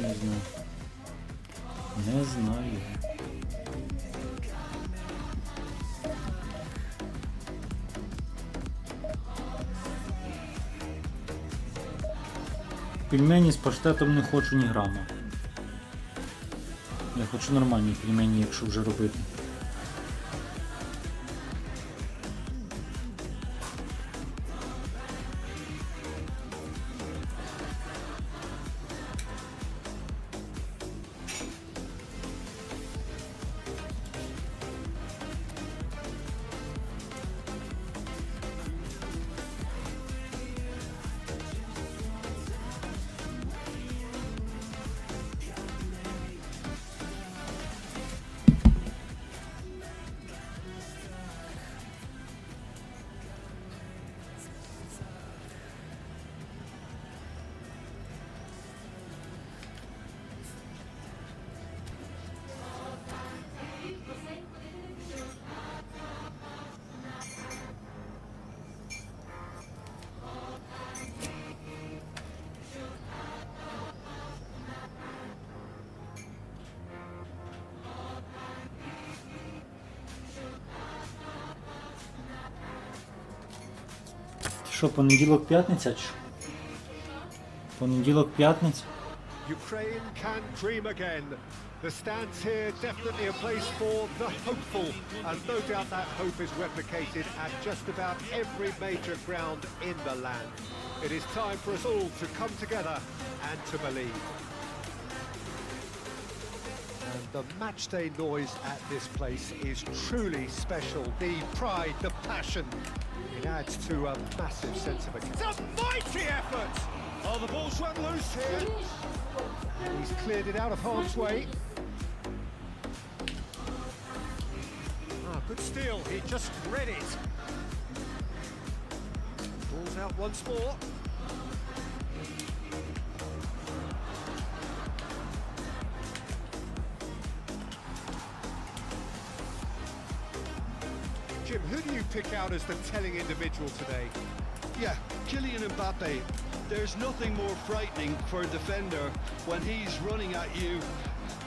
Не знаю. Не знаю. Пельмені з паштетом не хочу ні грама. Я хочу нормальні пельмені, якщо вже робити. Що, понеділок-п'ятниця? Понеділок-п'ятниця? Ukraine can dream again. The stands here definitely a place for the hopeful, and no doubt that hope is replicated at just about every major ground in the land. It is time for us all to come together and to believe. And the matchday noise at this place is truly special. The pride, the passion. It adds to a massive sense of occasion. It's a mighty effort! Oh, the ball's run loose here. And he's cleared it out of harm's way. Ah, good steal. He just read it. Ball's out once more. Jim, who do you pick out as the telling individual today? Yeah, Kylian Mbappe. There's nothing more frightening for a defender when he's running at you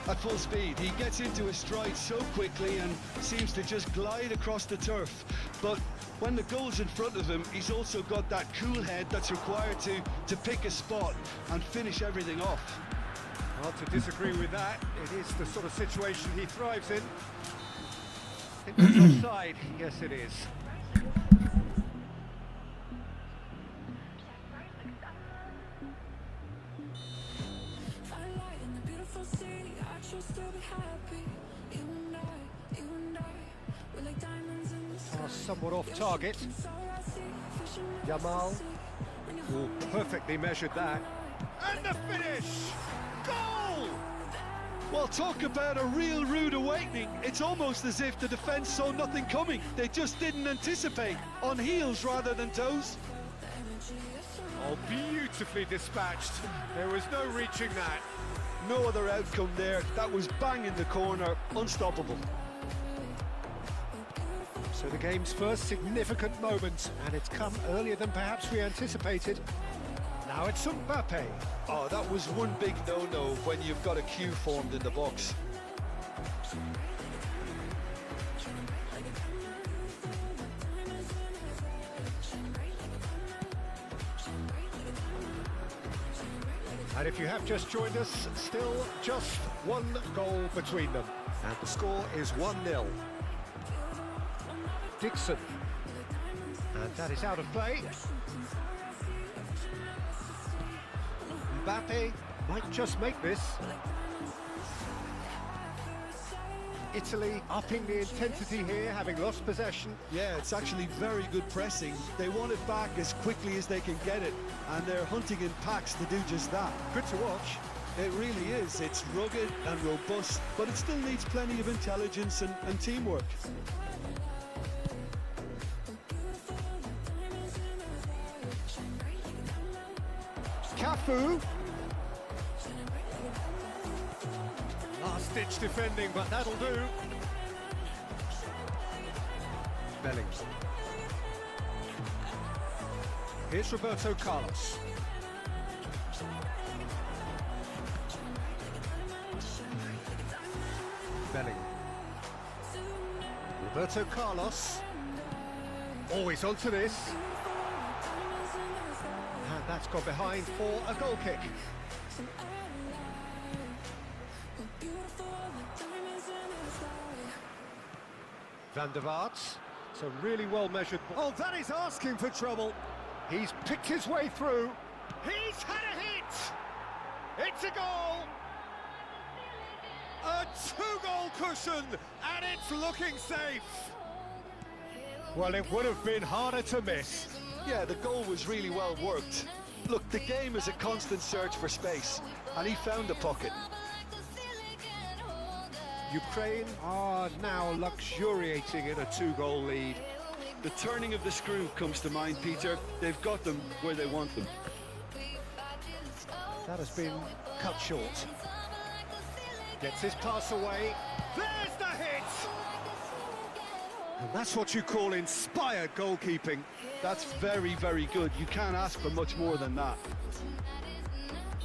at full speed. He gets into his stride so quickly and seems to just glide across the turf. But when the goal's in front of him, he's also got that cool head that's required to pick a spot and finish everything off. Hard to disagree with that. It is the sort of situation he thrives in. I think it's offside. Yes, it is. Somewhat off target. Yamal. Oh, perfectly measured that. And the finish! Goal! Well, talk about a real rude awakening. It's almost as if the defence saw nothing coming. They just didn't anticipate. On heels rather than toes. Oh, beautifully dispatched. There was no reaching that. No other outcome there. That was bang in the corner. Unstoppable. So the game's first significant moment, and it's come earlier than perhaps we anticipated. Now it's Mbappe. Oh, that was one big no-no when you've got a queue formed in the box. And if you have just joined us, still just one goal between them. And the score is 1-0. Dixon. And that is out of play. Mbappe might just make this. Italy upping the intensity here, having lost possession. Yeah, it's actually very good pressing. They want it back as quickly as they can get it, and they're hunting in packs to do just that. Good to watch. It really is. It's rugged and robust, but it still needs plenty of intelligence and teamwork. Cafu. Last-ditch defending, but that'll do. Belling. Here's Roberto Carlos. Bellingham. Roberto Carlos. Always onto this. And that's gone behind for a goal kick. Van der Vaart. It's a really well measured ball. Oh, that is asking for trouble. He's picked his way through. He's had a hit. It's a goal. A two-goal cushion, and it's looking safe. Well, it would have been harder to miss. Yeah, the goal was really well worked. Look, the game is a constant search for space, and he found the pocket. Ukraine are now luxuriating in a two-goal lead. The turning of the screw comes to mind, Peter. They've got them where they want them. That has been cut short. Gets his pass away. There's the hit! And that's what you call inspired goalkeeping. That's very, very good. You can't ask for much more than that.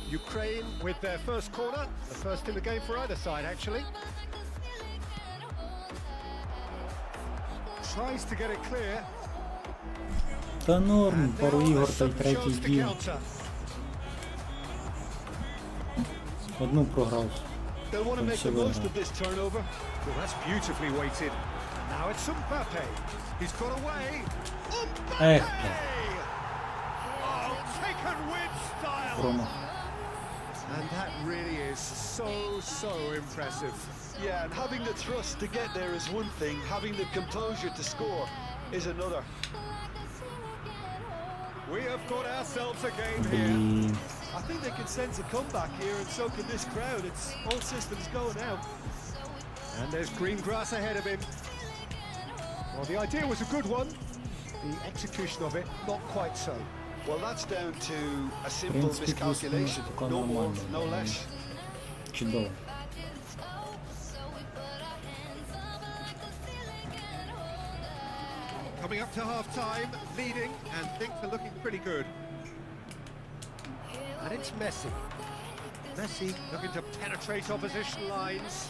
Ukraine with their first corner. The first in the game for either side, actually. Tries to get it clear. Та норм, And пару now a ігор та й sudden третій chance to б'є. counter. Одну програв. They'll want to make the most of this turnover. Well, that's beautifully weighted. Now it's Mbappe. He's got away. Ех, Mbappe! бля, Oh, taken with style. промах. And that really is so impressive. Yeah, and having the thrust to get there is one thing. Having the composure to score is another. We have got ourselves a game here. Блін. I think they can sense a comeback here, and so can this crowd. It's all systems go now. And there's green grass ahead of him. Well, the idea was a good one. The execution of it, not quite so. Well, that's down to a В simple принципі, miscalculation. плюс-мінус поки No more, нормально. no less. Чудово. Coming up to half-time, leading, and things are looking pretty good. And it's Messi. Messi looking to penetrate opposition lines.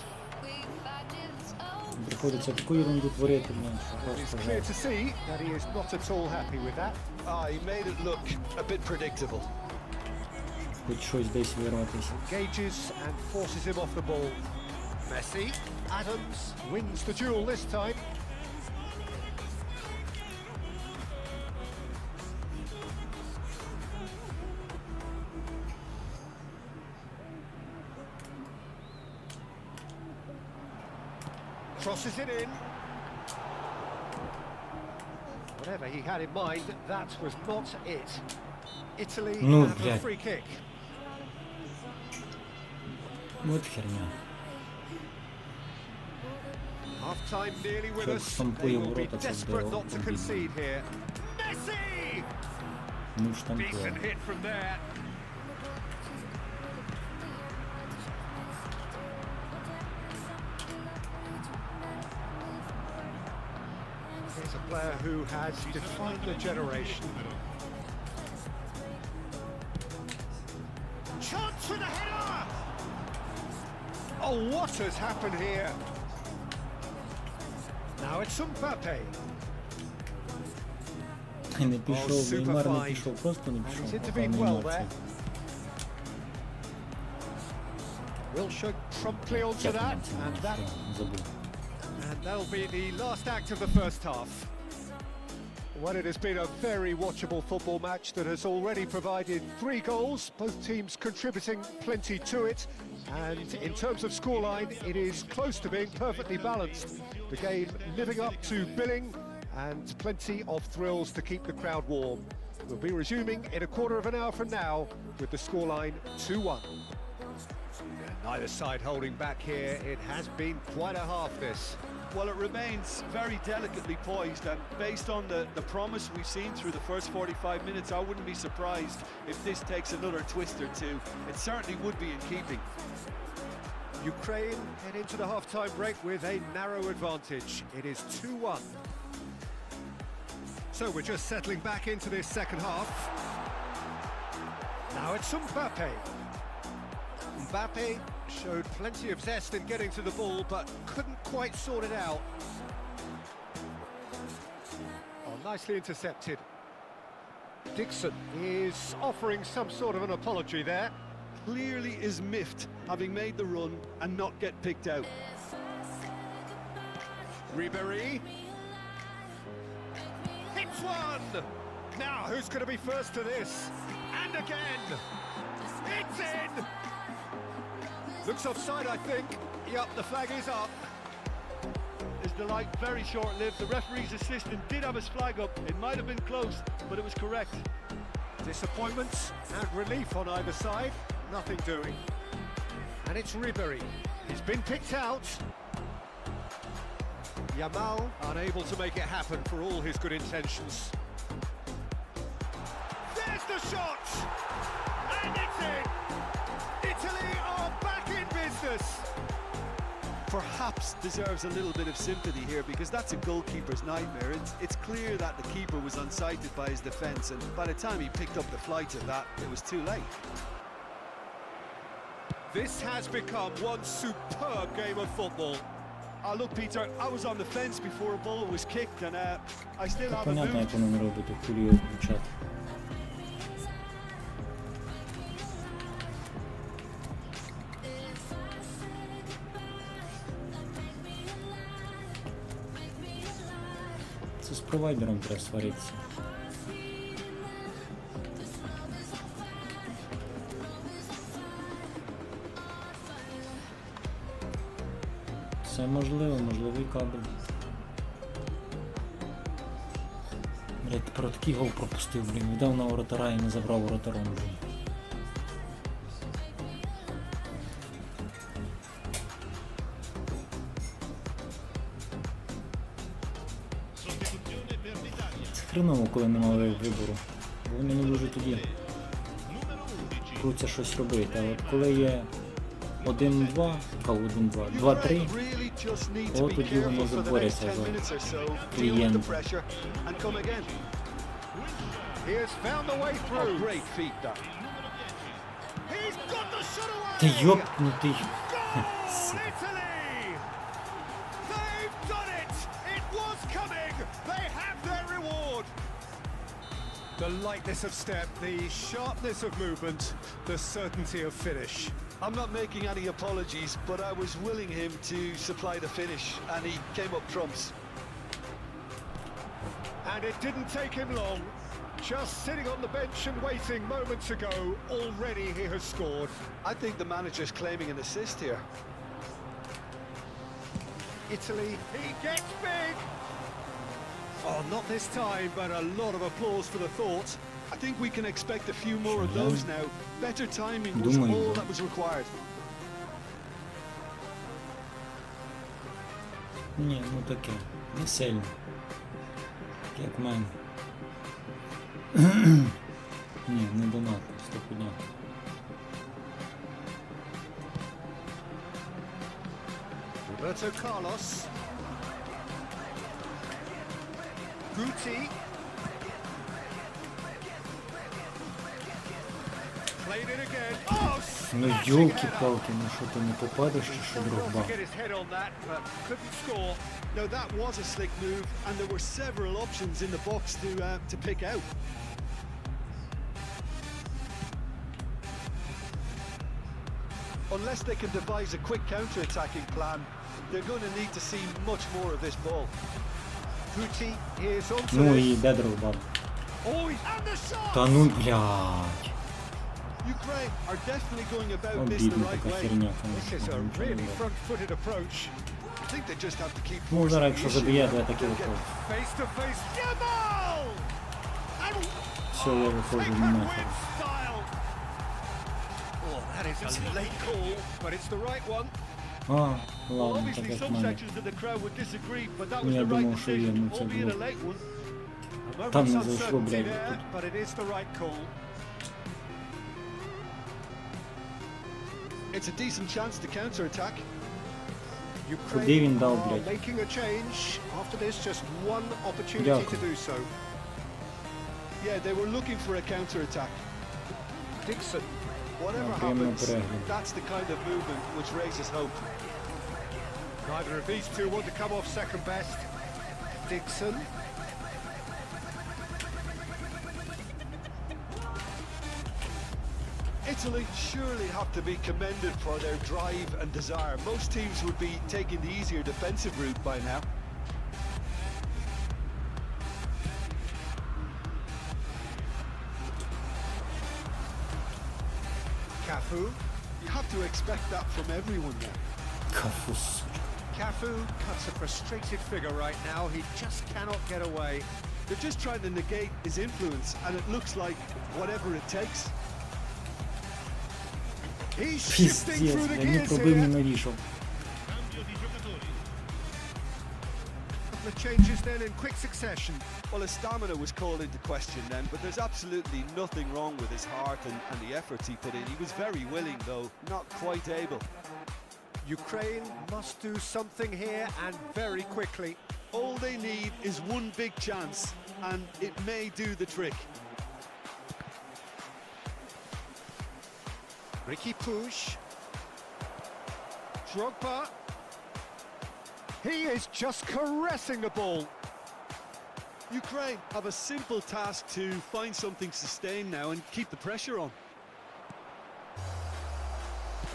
Приходиться таку ерунду творити, блін, що It's просто clear жесть. to see that he is not at all happy with that. He made it look a bit predictable. Хоч щось десь вирватися. Engages and forces him off the ball. Messi, Adams wins the duel this time. Crosses it in. Whatever he had in mind, that was not it. Italy Ну, have a блядь. free kick. Вот херня. Half-time nearly with Щоб us. They штампує will be ворота, це desperate буде not to обідно. concede here. Messi! Ну штампує. Decent hit from there. Here's a player who has defined a generation. Chance for the header! Oh, what has happened here? Now it's Mbappe. Не пішов, super Неймар не fine. пішов, просто не And he's пішов. intervened Напевно, well Неймар there. це. Wilshere promptly onto Як that, він це and that забув. And that'll be the last act of the first half. Well, it has been a very watchable football match that has already provided 3 goals, both teams contributing plenty to it. And in terms of scoreline, it is close to being perfectly balanced. The game living up to billing and plenty of thrills to keep the crowd warm. We'll be resuming in a quarter of an hour from now with the scoreline 2-1. Neither side holding back here. It has been quite a half, this. Well, it remains very delicately poised, and based on the promise we've seen through the first 45 minutes, I wouldn't be surprised if this takes another twist or two. It certainly would be in keeping. Ukraine head into the half-time break with a narrow advantage. It is 2-1. So we're just settling back into this second half. Now it's Mbappe. Mbappe showed plenty of zest in getting to the ball, but couldn't quite sort it out. Oh, nicely intercepted. Dixon is offering some sort of an apology there. Clearly is miffed, having made the run and not get picked out. Ribéry. Hits one! Now, who's going to be first to this? And again! It's in! Looks offside, I think. Yup, the flag is up. His delight very short-lived. The referee's assistant did have his flag up. It might have been close, but it was correct. Disappointment and relief on either side. Nothing doing. And it's Ribéry. He's been picked out. Yamal unable to make it happen for all his good intentions. There's the shot! And it's in! Italy are back in business! Perhaps deserves a little bit of sympathy here, because that's a goalkeeper's nightmare. It's clear that the keeper was unsighted by his defence, and by the time he picked up the flight of that, it was too late. This has become one superb game of football. Look, Peter, I was on the fence before a ball was kicked, and I still have a Понятно, mood. як воно не робити, кулію включати. Це з провайдером треба сваритися. Це можливо, можливий кабель. Блять, про такий гол пропустив, блін, віддав на воротара і не забрав воротаром вже. Це хреново, коли немає вибору, бо вони не дуже тоді пруться щось робити, а от коли є 1-2, 2-3, от тоді вони заборються за клієнта. He has found the way through. Great feat, that. He's got the shot away. Ти йопнутий. Goal, Italy! They've done it! It was coming! They have their reward! The lightness of step, the sharpness of movement, the certainty of finish. I'm not making any apologies, but I was willing him to supply the finish, and he came up trumps. And it didn't take him long. Just sitting on the bench and waiting moments ago, already he has scored. I think the manager's claiming an assist here. Italy, he gets big! Oh, not this time, but a lot of applause for the thought. I think we can expect a few more of those now. Better timing was all that was required. Ні, ну таке, не сильно. Як в мене. Ні, не донатно, стопудняк. Roberto Carlos. Guti. Played it again. Oh, Ну ёлки-палки, ну що ти не попадеш чи що, Дрогба? get his head on that, but couldn't score. No, that was a slick move, and there were several options in the box to pick out. Unless they can devise a quick counter-attacking plan, they're going to need to see much more of this ball. Guti is on to Ну this. і де Дрогба? Oh, and the shot! Та ну блядь. Ukraine are definitely going about this the Обідна right така way. херня, This is конечно. a нічого не really робить. front-footed approach. I think they just have to keep Ну forcing зараз the якщо issue. заб'є, то я таки They'll get виходжу. Face-to-face, Yamal! And Все, я виходжу second нахер. win style. Oh, that is a late call, but it's the right one. А, Well, ладно, так obviously як в some мене. sections of the crowd would disagree, but that Ну, was я the right думав, що є, ну, decision, це albeit a було. late one. A Там moment's не зайшло, uncertainty блядь, there, тут. but it is the right call. It's a decent chance to counter-attack. Куди він Ukraine дав, are блядь? making a change. After this, just one opportunity Дякую. to do so. Yeah, they were looking for a counter-attack. Dixon. Whatever Приємного happens, перегляду. that's the kind of movement which raises hope. Neither of these two want to come off second best. Dixon. Italy surely have to be commended for their drive and desire. Most teams would be taking the easier defensive route by now. Cafu. You have to expect that from everyone now. Кафус. Cafu cuts a frustrated figure right now. He just cannot get away. They're just trying to negate his influence, and it looks like whatever it takes. He's shifting Піздець, through the я не gears пробив, не here. навішав. The changes then in quick succession. Well, his stamina was called into question then, but there's absolutely nothing wrong with his heart and the efforts he put in. He was very willing, though not quite able. Ukraine must do something here and very quickly. All they need is one big chance, and it may do the trick. Ricky Push. Drogba. He is just caressing the ball. Ukraine have a simple task to find something sustained now and keep the pressure on.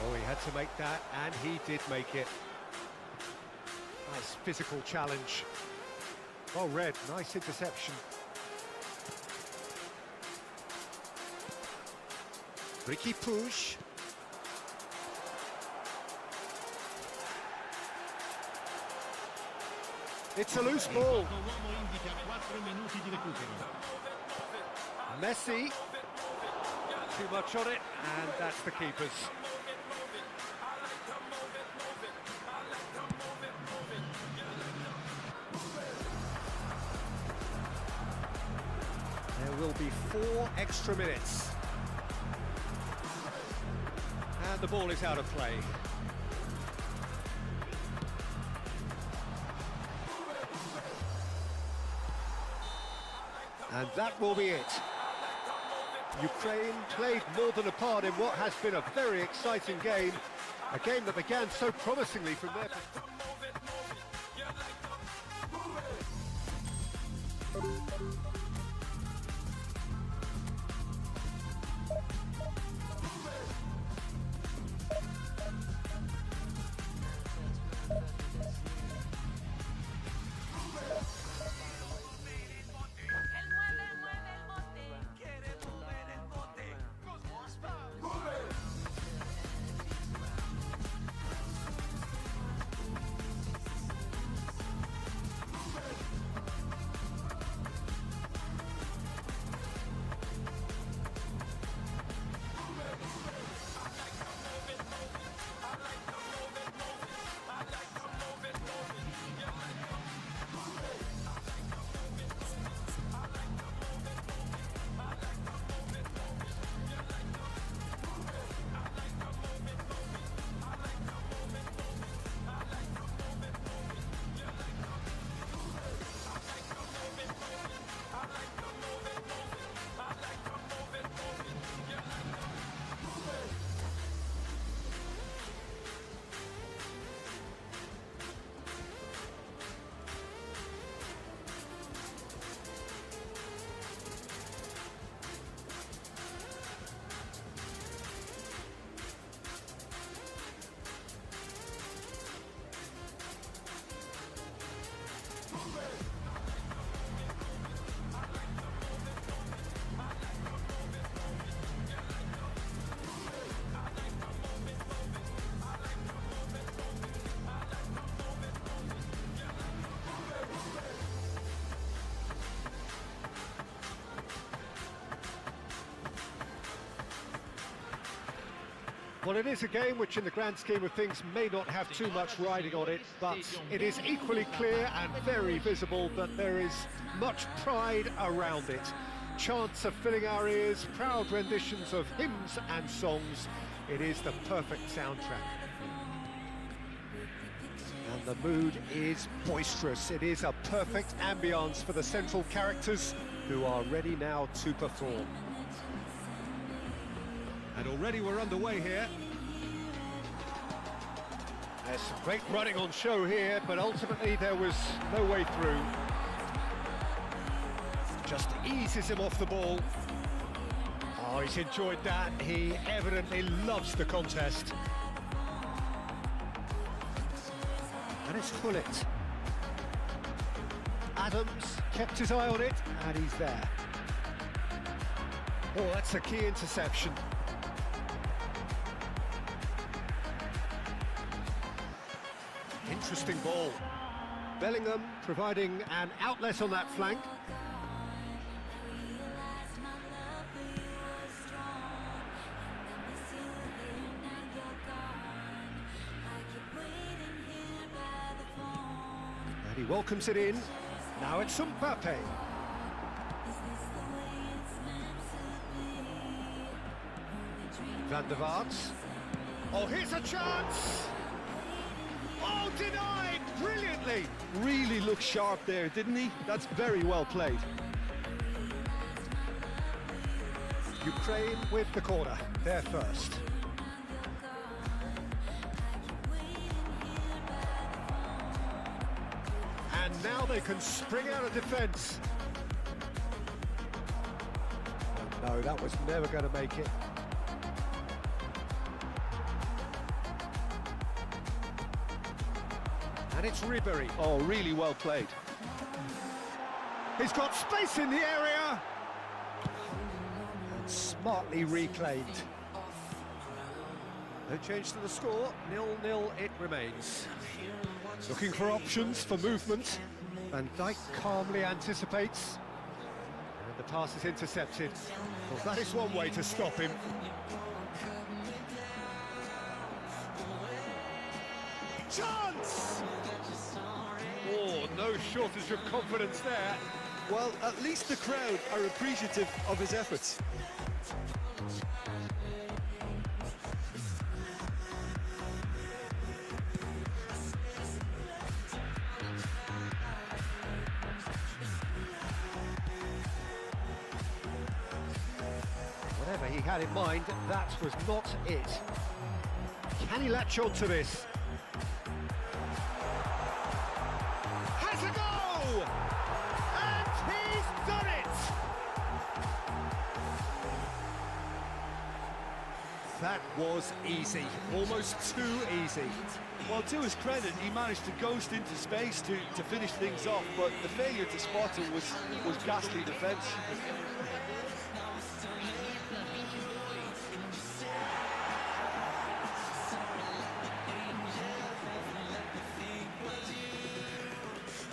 Oh, he had to make that, and he did make it. Nice physical challenge. Well read, nice interception. Ricky Push. It's a loose ball. Messi. Too much on it, and that's the keeper's. There will be 4 extra minutes. And the ball is out of play. And that will be it. Ukraine played more than a part in what has been a very exciting game. A game that began so promisingly from their perspective. Well, it is a game which in the grand scheme of things may not have too much riding on it, but it is equally clear and very visible that there is much pride around it. Chants are filling our ears, proud renditions of hymns and songs. It is the perfect soundtrack. And the mood is boisterous. It is a perfect ambience for the central characters who are ready now to perform. And already we're underway here. There's some great running on show here, but ultimately there was no way through. Just eases him off the ball. Oh, he's enjoyed that. He evidently loves the contest. And it's Hullet. Adams kept his eye on it, and he's there. Oh, that's a key interception. Interesting ball. Bellingham providing an outlet on that flank. And he welcomes it in. Now it's Mbappe. Van der Vaart. Oh, here's a chance! Oh, denied! Brilliantly! Really looked sharp there, didn't he? That's very well played. Ukraine with the corner. They're first. And now they can spring out of defence. No, that was never going to make it. And it's Ribery. Oh, really well played. He's got space in the area. And smartly reclaimed. No change to the score. 0-0 it remains. Looking for options for movement. Van Dijk calmly anticipates. And the pass is intercepted. Well, that is one way to stop him. Chance! Oh, no shortage of confidence there. Well, at least the crowd are appreciative of his efforts. Whatever he had in mind, that was not it. Can he latch on to this? Has a go! And he's done it! That was easy, almost too easy. Well, to his credit, he managed to ghost into space to finish things off, but the failure to spot him was ghastly defence.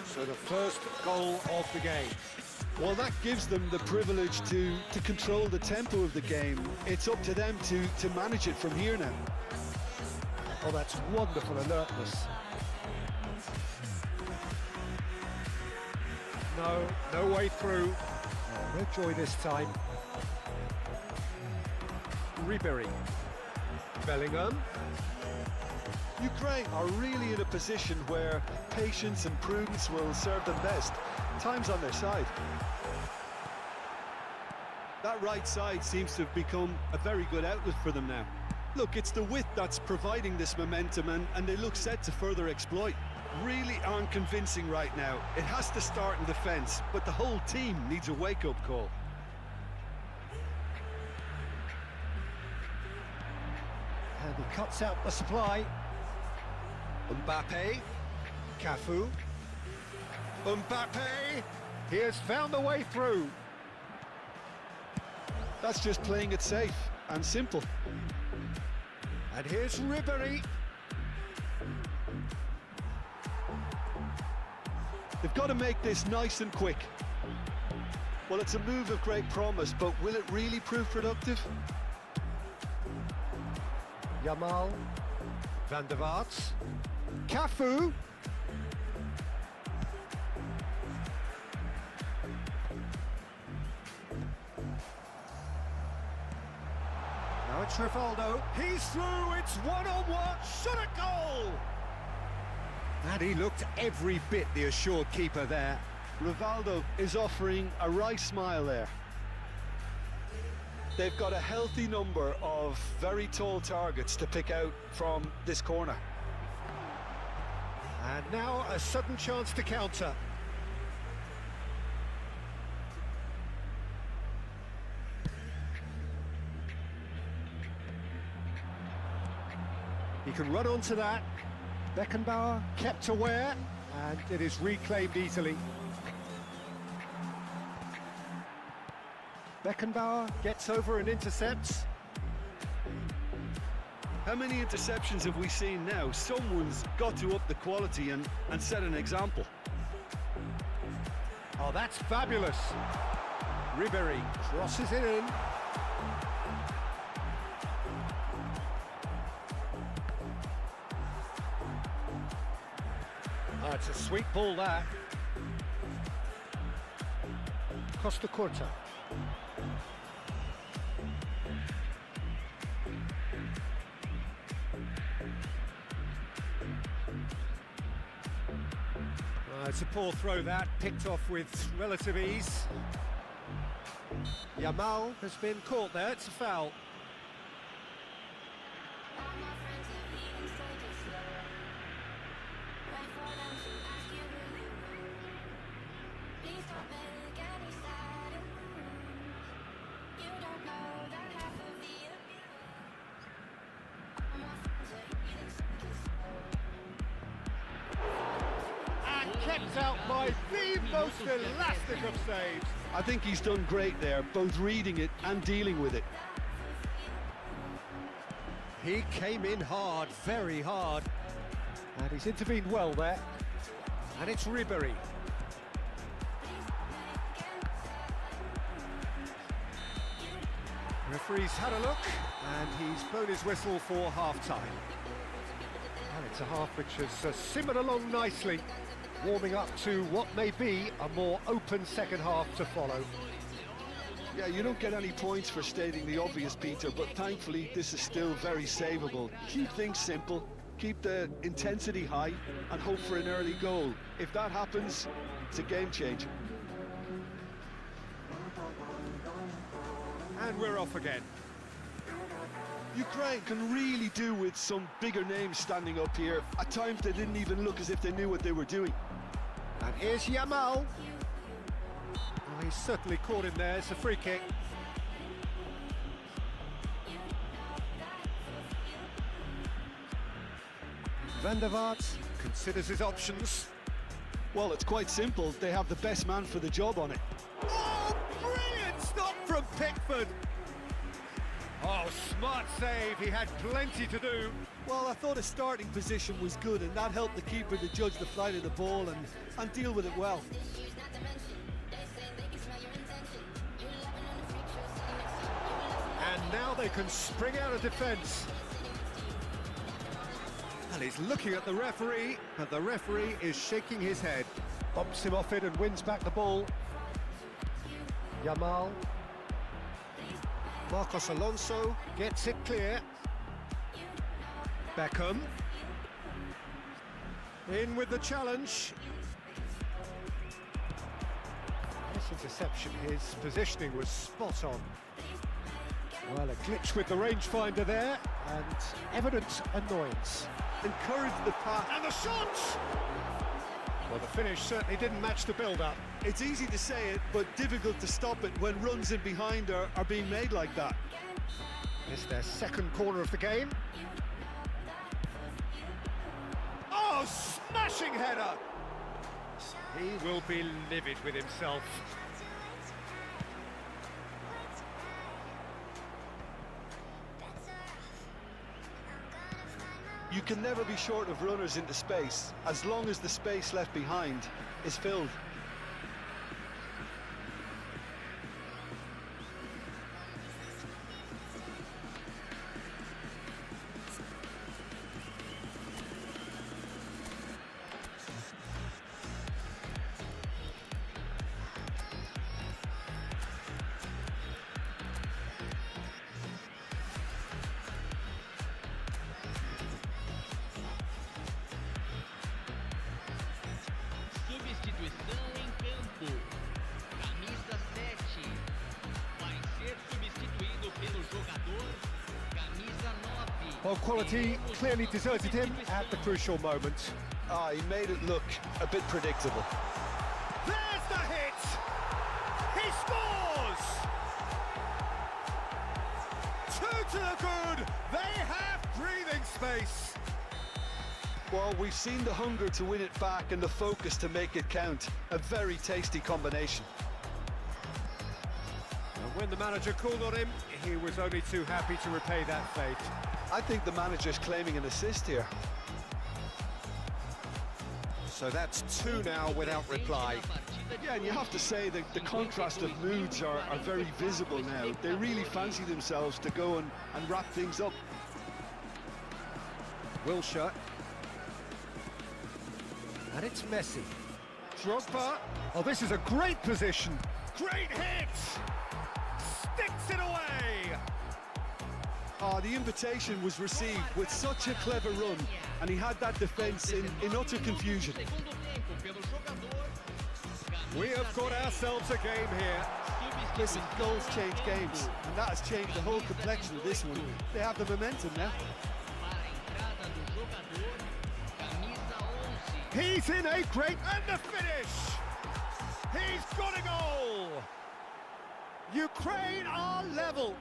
So the first goal of the game. Well, that gives them the privilege to control the tempo of the game. It's up to them to manage it from here now. Oh, that's wonderful alertness. No way through. Oh, no joy this time. Ribery. Bellingham. Ukraine are really in a position where patience and prudence will serve them best. Time's on their side. That right side seems to have become a very good outlet for them now. Look, it's the width that's providing this momentum, and they look set to further exploit. Really aren't convincing right now. It has to start in defence, but the whole team needs a wake-up call. And he cuts out the supply. Mbappe. Cafu. Mbappe. He has found the way through. That's just playing it safe and simple. And here's Ribery. They've got to make this nice and quick. Well, it's a move of great promise, but will it really prove productive? Yamal. Van der Vaart. Cafu. Now it's Rivaldo. He's through. It's one-on-one. Shot a goal. And he looked every bit the assured keeper there. Rivaldo is offering a wry smile there. They've got a healthy number of very tall targets to pick out from this corner. And now a sudden chance to counter. He can run onto that. Beckenbauer kept aware, and it is reclaimed easily. Beckenbauer gets over and intercepts. How many interceptions have we seen now? Someone's got to up the quality and set an example. Oh, that's fabulous. Ribéry crosses it in. Oh, it's a sweet ball, that. Costa Curta. It's a poor throw, that, picked off with relative ease. Yamal has been caught there, it's a foul. Kept out by the most elastic of saves. I think he's done great there, both reading it and dealing with it. He came in hard, very hard. And he's intervened well there. And it's Ribéry. Referee's had a look, and he's blown his whistle for half-time. And it's a half which has simmered along nicely, warming up to what may be a more open second half to follow. Yeah, you don't get any points for stating the obvious, Peter, but thankfully this is still very savable. Keep things simple, keep the intensity high, and hope for an early goal. If that happens, it's a game changer. And we're off again. Ukraine can really do with some bigger names standing up here. At times they didn't even look as if they knew what they were doing. And here's Yamal. Oh, he's certainly caught him there. It's a free kick. Van der Vaart considers his options. Well, it's quite simple. They have the best man for the job on it. Oh, brilliant stop from Pickford. Oh, smart save. He had plenty to do. Well, I thought his starting position was good, and that helped the keeper to judge the flight of the ball and deal with it well. And now they can spring out of defence. And he's looking at the referee, but the referee is shaking his head. Bumps him off it and wins back the ball. Yamal. Marcos Alonso gets it clear. Beckham. In with the challenge. This interception, his positioning was spot on. Well, a glitch with the rangefinder there, and evident annoyance. Encourage the pass. And the shot! Well, the finish certainly didn't match the build-up. It's easy to say it, but difficult to stop it when runs in behind are being made like that. It's their second corner of the game. Oh, smashing header! He will be livid with himself. You can never be short of runners into space, as long as the space left behind is filled. Совместить Well, quality clearly deserted him at the crucial moment. Ah, he made it look a bit predictable. There's the hit! He scores! 2 to the good! They have breathing space! Well, we've seen the hunger to win it back and the focus to make it count. A very tasty combination. And when the manager called on him, he was only too happy to repay that fate. I think the manager's claiming an assist here. So that's 2 now without reply. Yeah, and you have to say that the contrast of moods are very visible now. They really fancy themselves to go and wrap things up. Wilshere. And it's Messi. Drogba. Oh, this is a great position. Great hit! Sticks it away! Ah, the invitation was received with such a clever run, and he had that defence in utter confusion. We have got ourselves a game here. Listen, goals change games, and that has changed the whole complexion of this one. They have the momentum now. He's in a great... And the finish! He's got a goal! Ukraine are level.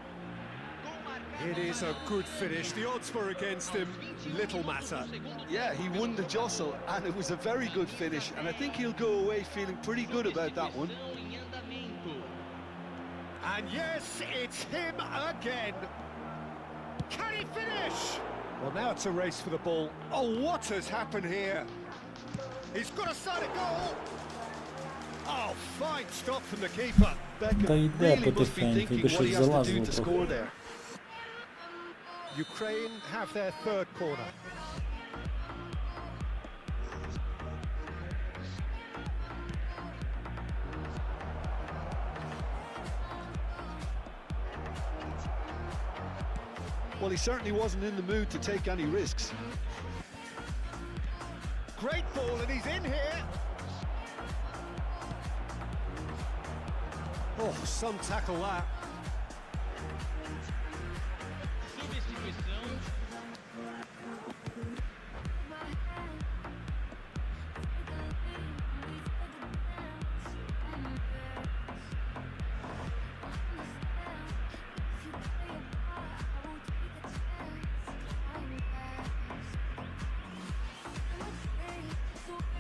It is a good finish. The odds were against him. Little matter. Yeah, he won the jostle, and it was a very good finish, and I think he'll go away feeling pretty good about that one. And yes, it's him again. Can he finish? Well, now it's a race for the ball. Oh, what has happened here? He's got a solid goal. Oh, fine stop from the keeper. Та йде потихеньку, якби щось залазило трохи. Ukraine have their third corner. Well, he certainly wasn't in the mood to take any risks. Great ball, and he's in here. Oh, some tackle that.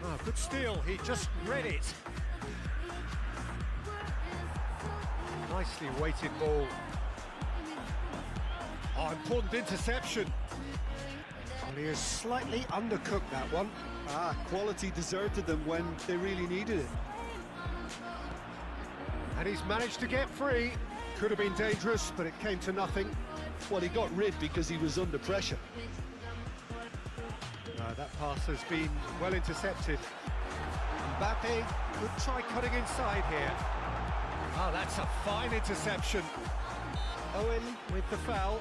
Oh, good steal, he just read it. Nicely weighted ball. Oh, important interception. Well, he has slightly undercooked that one. Ah, quality deserted them when they really needed it. And he's managed to get free. Could have been dangerous, but it came to nothing. Well, he got rid because he was under pressure. That pass has been well intercepted. Mbappe could try cutting inside here. Oh, that's a fine interception. Owen with the foul.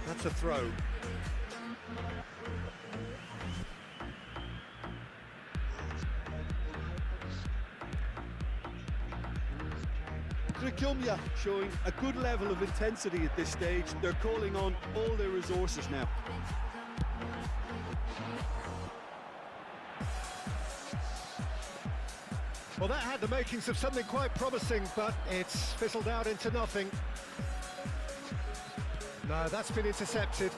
That's a throw. Krikumya showing a good level of intensity at this stage. They're calling on all their resources now. Well, that had the makings of something quite promising, but it's fizzled out into nothing. No, that's been intercepted.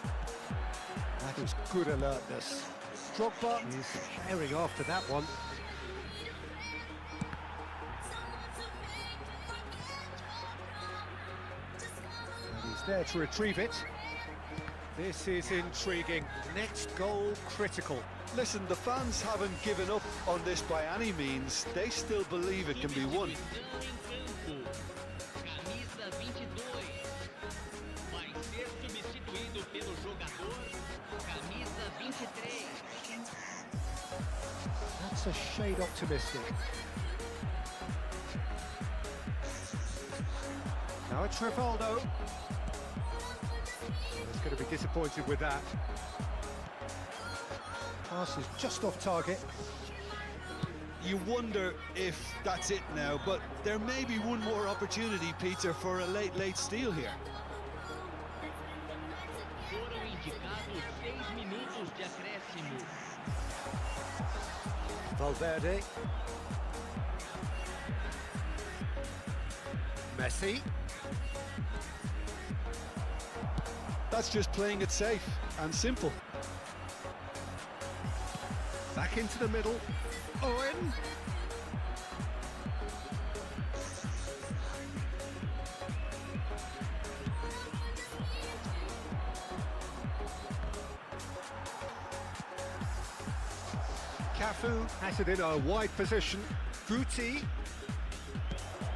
That was good alertness. Drogba is herring after that one. And he's there to retrieve it. This is intriguing. Next goal critical. Listen, the fans haven't given up on this by any means. They still believe it can be won. That's a shade optimistic. Now it's Rivaldo. There's going to be disappointed with that. Pass is just off target. You wonder if that's it now, but there may be one more opportunity, Peter, for a late steal here. Foram indicados 6 minutos de acréscimo. Valverde. Messi. That's just playing it safe and simple. Back into the middle. Owen. Cafu has it in a wide position. Guti.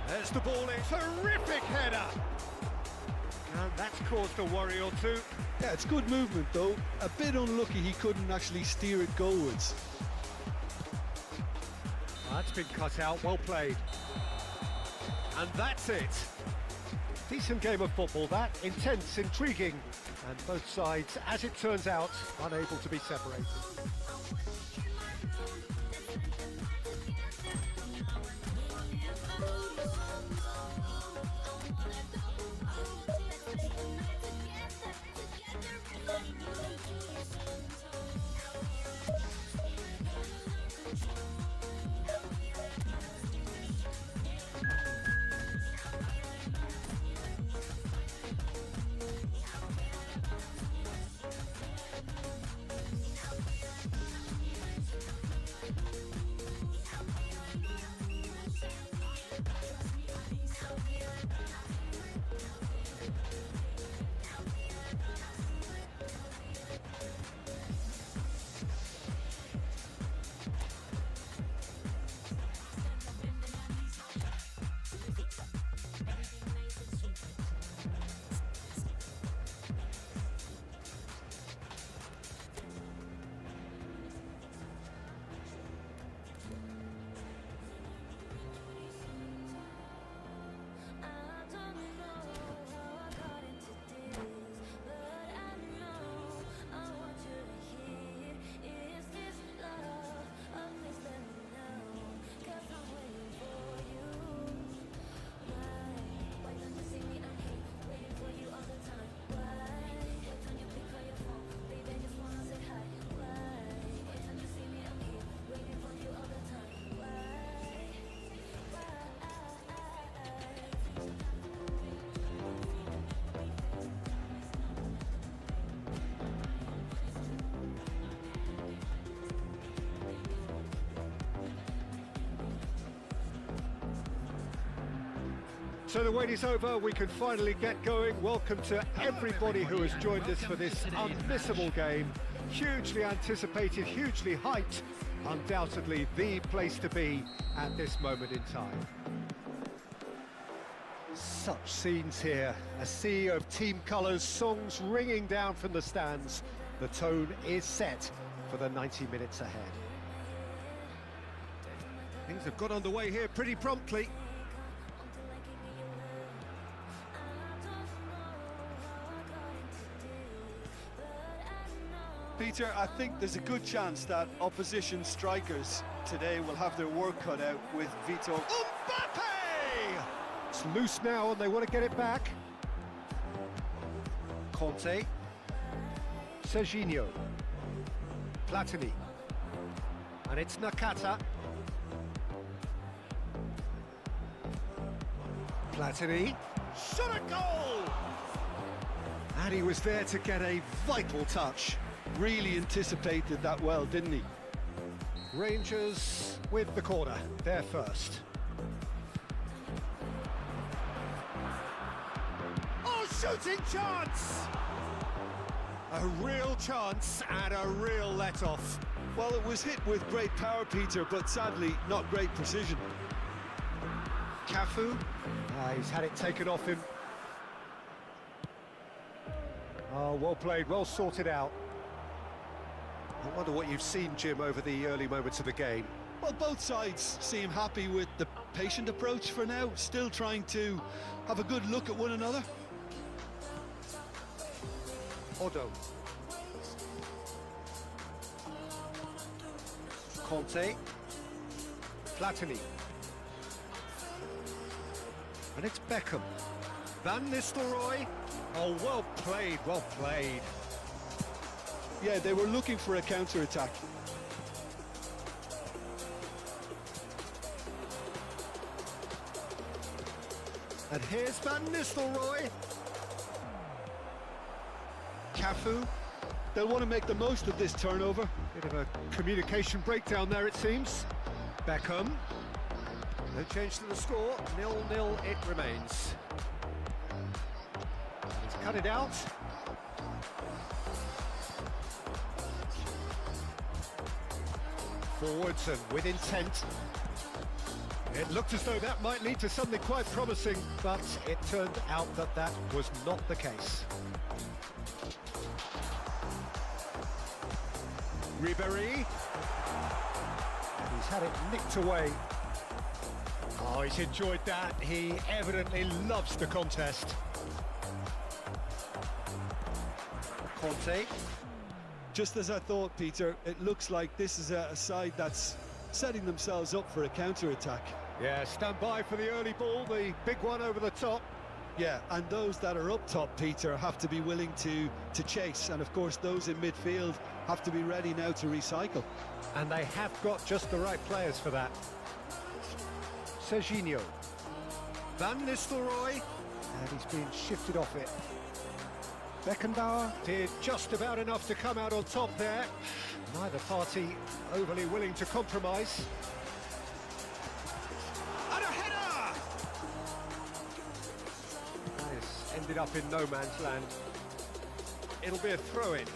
There's the ball in. Terrific header. And that's caused a worry or two. Yeah, it's good movement though. A bit unlucky he couldn't actually steer it goalwards. That's been cut out, well played. And that's it. Decent game of football that, intense, intriguing, and both sides, as it turns out, unable to be separated. So the wait is over, we can finally get going. Welcome to everybody who has joined us for this unmissable game. Hugely anticipated, hugely hyped. Undoubtedly the place to be at this moment in time. Such scenes here, a sea of team colours, songs ringing down from the stands. The tone is set for the 90 minutes ahead. Things have got underway here pretty promptly. Peter, I think there's a good chance that opposition strikers today will have their work cut out with Vitor. Mbappe! It's loose now and they want to get it back. Conte. Serginho. Platini. And it's Nakata. Platini. Shot a goal! And he was there to get a vital touch. Really anticipated that well, didn't he? Rangers with the corner, they're first. Oh, shooting chance! A real chance and a real let-off. Well, it was hit with great power, Peter, but sadly not great precision. Cafu, he's had it taken off him. Oh, well played, well sorted out. I wonder what you've seen, Jim, over the early moments of the game. Well, both sides seem happy with the patient approach for now, still trying to have a good look at one another. Odo. Conte. Platini. And it's Beckham. Van Nistelrooy. Oh, well played, well played. Yeah, they were looking for a counter-attack. And here's Van Nistelrooy. Cafu. They'll want to make the most of this turnover. Bit of a communication breakdown there, it seems. Beckham. No change to the score. 0-0 it remains. He's cut it out. Forwards and with intent. It looked as though that might lead to something quite promising, but it turned out that that was not the case. Ribéry. He's had it nicked away. Oh, he's enjoyed that. He evidently loves the contest. Conte. Just as I thought, Peter, it looks like this is a side that's setting themselves up for a counter-attack. Yeah, stand by for the early ball, the big one over the top. Yeah, and those that are up top, Peter, have to be willing to chase. And of course, those in midfield have to be ready now to recycle. And they have got just the right players for that. Serginho. Van Nistelrooy. And he's been shifted off it. Beckenbauer did just about enough to come out on top there. Neither party overly willing to compromise. And a header! That has ended up in no man's land. It'll be a throw-in.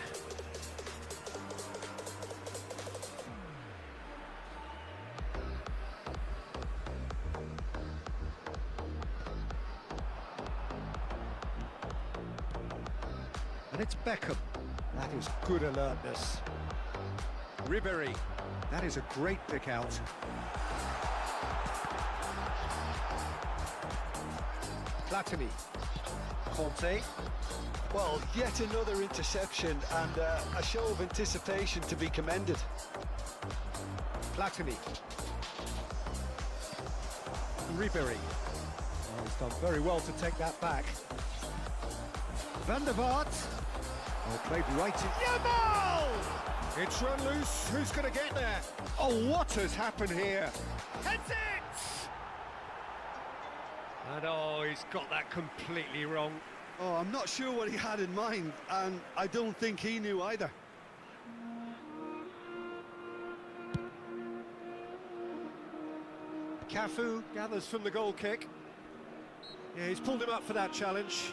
And it's Beckham. That is good alertness. Ribéry. That is a great pick out. Platini. Conte. Well, yet another interception and a show of anticipation to be commended. Platini. Ribéry. Oh, he's done very well to take that back. Van der Vaart. Oh, played right in. Yamal! It's run loose. Who's going to get there? Oh, what has happened here? Heads it! And oh, he's got that completely wrong. Oh, I'm not sure what he had in mind, and I don't think he knew either. Cafu gathers from the goal kick. Yeah, he's pulled him up for that challenge.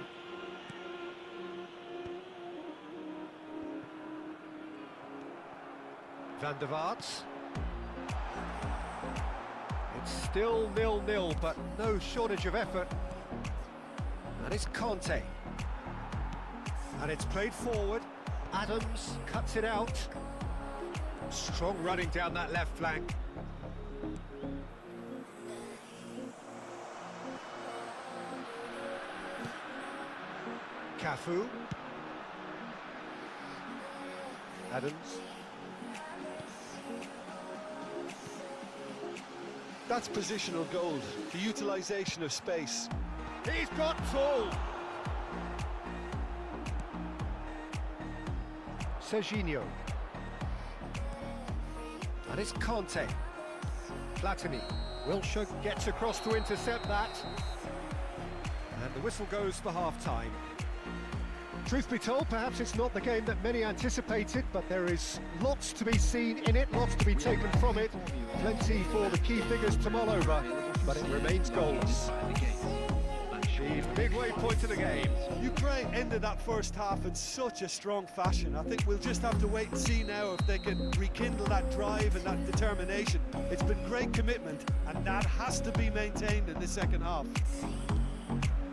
Van der Vaart. It's still 0-0, but no shortage of effort. And it's Conte. And it's played forward. Adams cuts it out. Strong running down that left flank. Cafu. Adams. That's positional gold, the utilisation of space. He's got tall. Serginho. And it's Conte. Platini. Wilshere gets across to intercept that. And the whistle goes for half-time. Truth be told, perhaps it's not the game that many anticipated, but there is lots to be seen in it, lots to be taken from it. Plenty for the key figures to mull over, but it remains goals. The midway point of the game. Ukraine ended that first half in such a strong fashion. I think we'll just have to wait and see now if they can rekindle that drive and that determination. It's been great commitment, and that has to be maintained in the second half.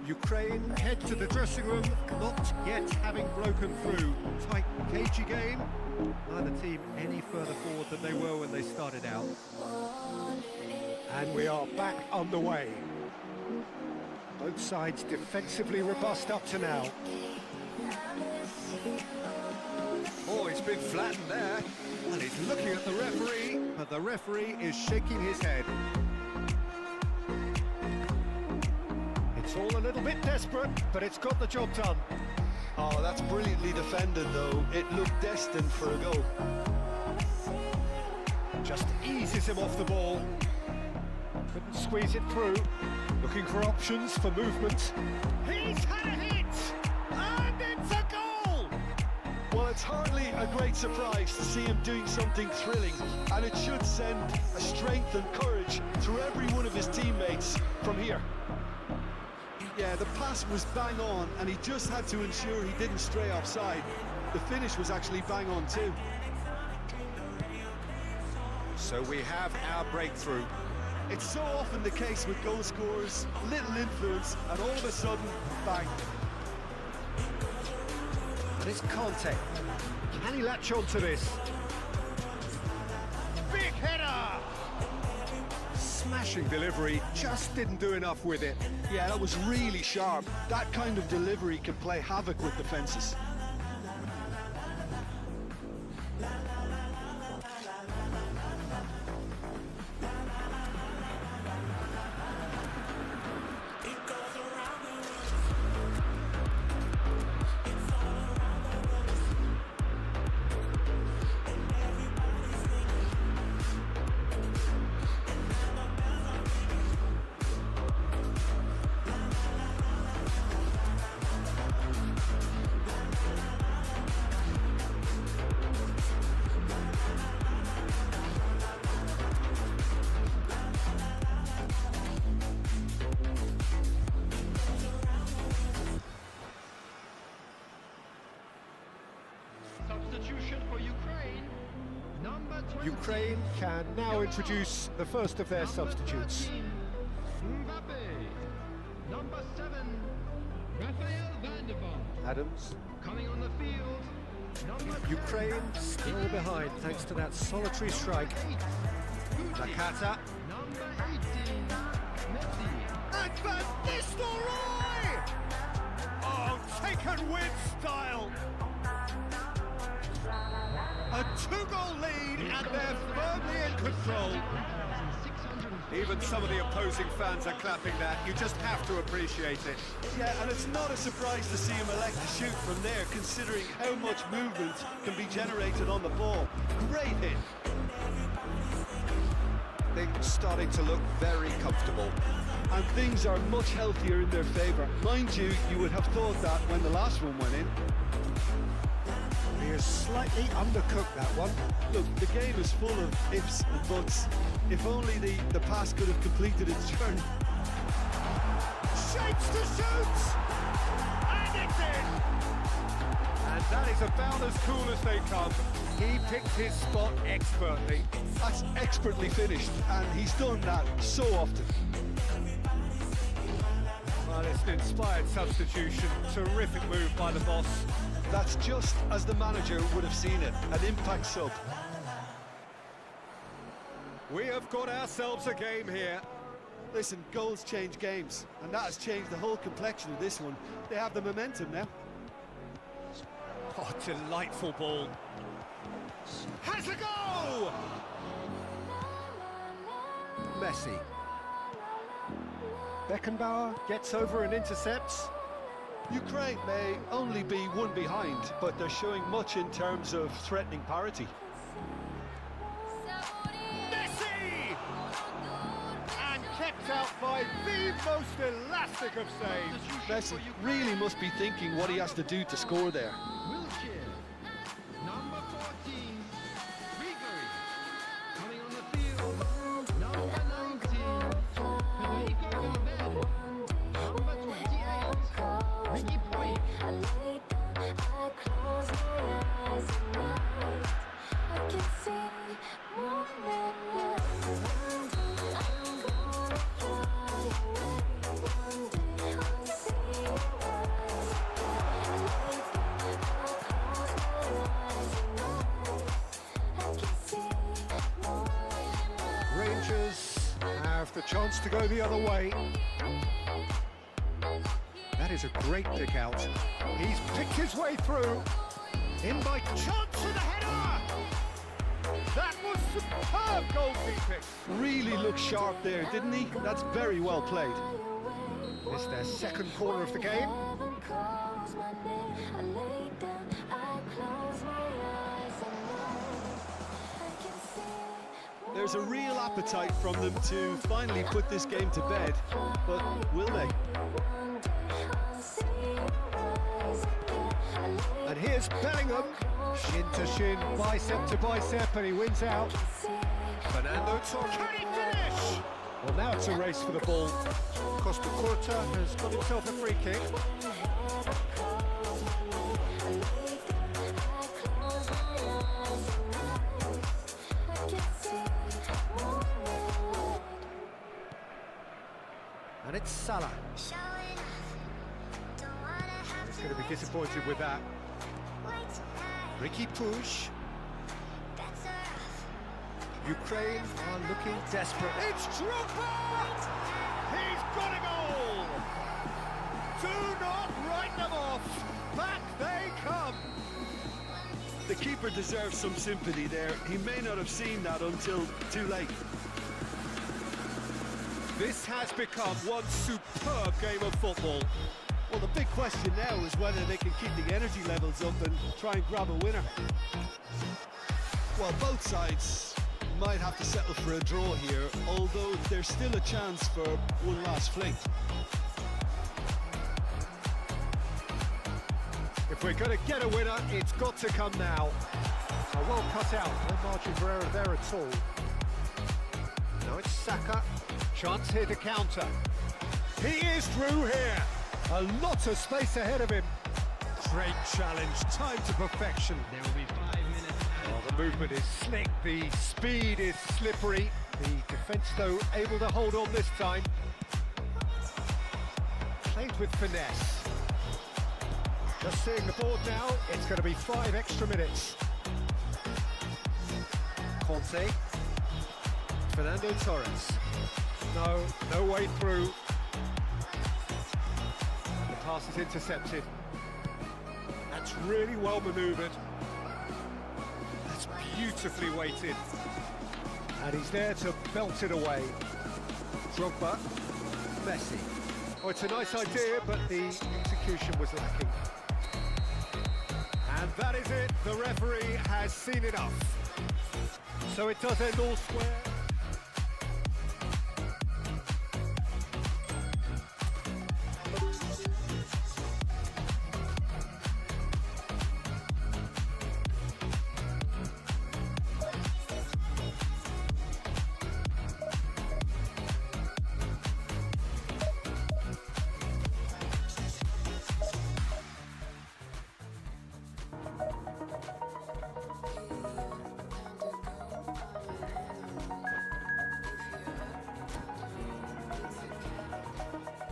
Ukraine head to the dressing room, not yet having broken through. Tight, cagey game. Neither team any further forward than they were when they started out. And we are back on the way. Both sides defensively robust up to now. it's been flattened there. And he's looking at the referee, but the referee is shaking his head. It's all a little bit desperate, but it's got the job done. Oh, that's brilliantly defended, though. It looked destined for a goal. Just eases him off the ball. Couldn't squeeze it through. Looking for options for movement. He's had a hit! And it's a goal! Well, it's hardly a great surprise to see him doing something thrilling, and it should send a strength and courage through every one of his teammates from here. Yeah, the pass was bang on, and he just had to ensure he didn't stray offside. The finish was actually bang on too. So we have our breakthrough. It's so often the case with goal scorers, little influence, and all of a sudden, bang. But it's Conte. Can he latch on to this? Big header! Smashing delivery, just didn't do enough with it. Yeah, that was really sharp. That kind of delivery can play havoc with defences. Substitution for Ukraine. Number 20. Ukraine can now introduce the first of their substitutes. Mbappe. Number 7. Rafael van der Vaart. Adams. Coming on the field. Number Ukraine still behind thanks to that solitary strike. 8. Nakata. Number 18. Messi. And Van Nistelrooy! Oh, taken with style! A two-goal lead and they're firmly in control. Even some of the opposing fans are clapping that. You just have to appreciate it. Yeah, and it's not a surprise to see him elect to shoot from there, considering how much movement can be generated on the ball. Great hit. Things starting to look very comfortable. And things are much healthier in their favour. Mind you, you would have thought that when the last one went in. He is slightly undercooked, that one. Look, the game is full of ifs and buts. If only the pass could have completed its journey. Shapes to shoot! And it's in! And that is about as cool as they come. He picked his spot expertly. That's expertly finished, and he's done that so often. Well, it's an inspired substitution. Terrific move by the boss. That's just as the manager would have seen it, an impact sub. We have got ourselves a game here. Listen, goals change games, and that has changed the whole complexion of this one. They have the momentum now. Oh, delightful ball. Has a goal! Messi. Beckenbauer gets over and intercepts. Ukraine may only be one behind, but they're showing much in terms of threatening parity. Messi! And kept out by the most elastic of saves. Messi really must be thinking what he has to do to score there. Wilshere. Number 14. Ribery. Coming on the field. Number 19. Federico Valverde. Number 28. Ricky Puig. Rangers have the chance to go the other way. That is a great pick out. He's picked his way through. In by chance and a header! That was superb goalkeeping. Really looked sharp there, didn't he? That's very well played. It's their second corner of the game. There's a real appetite from them to finally put this game to bed, but will they? And here's Bellingham. Shin to shin, bicep to bicep, and he wins out. Fernando Torres. Can he finish? Well, now it's a race for the ball. Costa Curta has got himself a free kick. And it's Salah. He's going to be disappointed with that. Ricky Push. Ukraine are looking desperate. It's Drogba! He's got a goal! Do not write them off. Back they come. The keeper deserves some sympathy there. He may not have seen that until too late. This has become one superb game of football. Well, the big question now is whether they can keep the energy levels up and try and grab a winner. Well, both sides might have to settle for a draw here, although there's still a chance for one last fling. If we're going to get a winner, it's got to come now. A well cut out, no margin for error there at all. Now it's Saka. Chance here to counter. He is through here. A lot of space ahead of him. Great challenge, time to perfection. There will be 5 minutes. Well, the movement is slick, the speed is slippery. The defence, though, able to hold on this time. Played with finesse. Just seeing the board now, it's going to be 5 extra minutes. Conte. Fernando Torres. No way through. The pass is intercepted. That's really well manoeuvred. That's beautifully weighted. And he's there to belt it away. Drogba. Messi. Oh, it's a nice idea, but the execution was lacking. And that is it. The referee has seen enough. So it does end all square.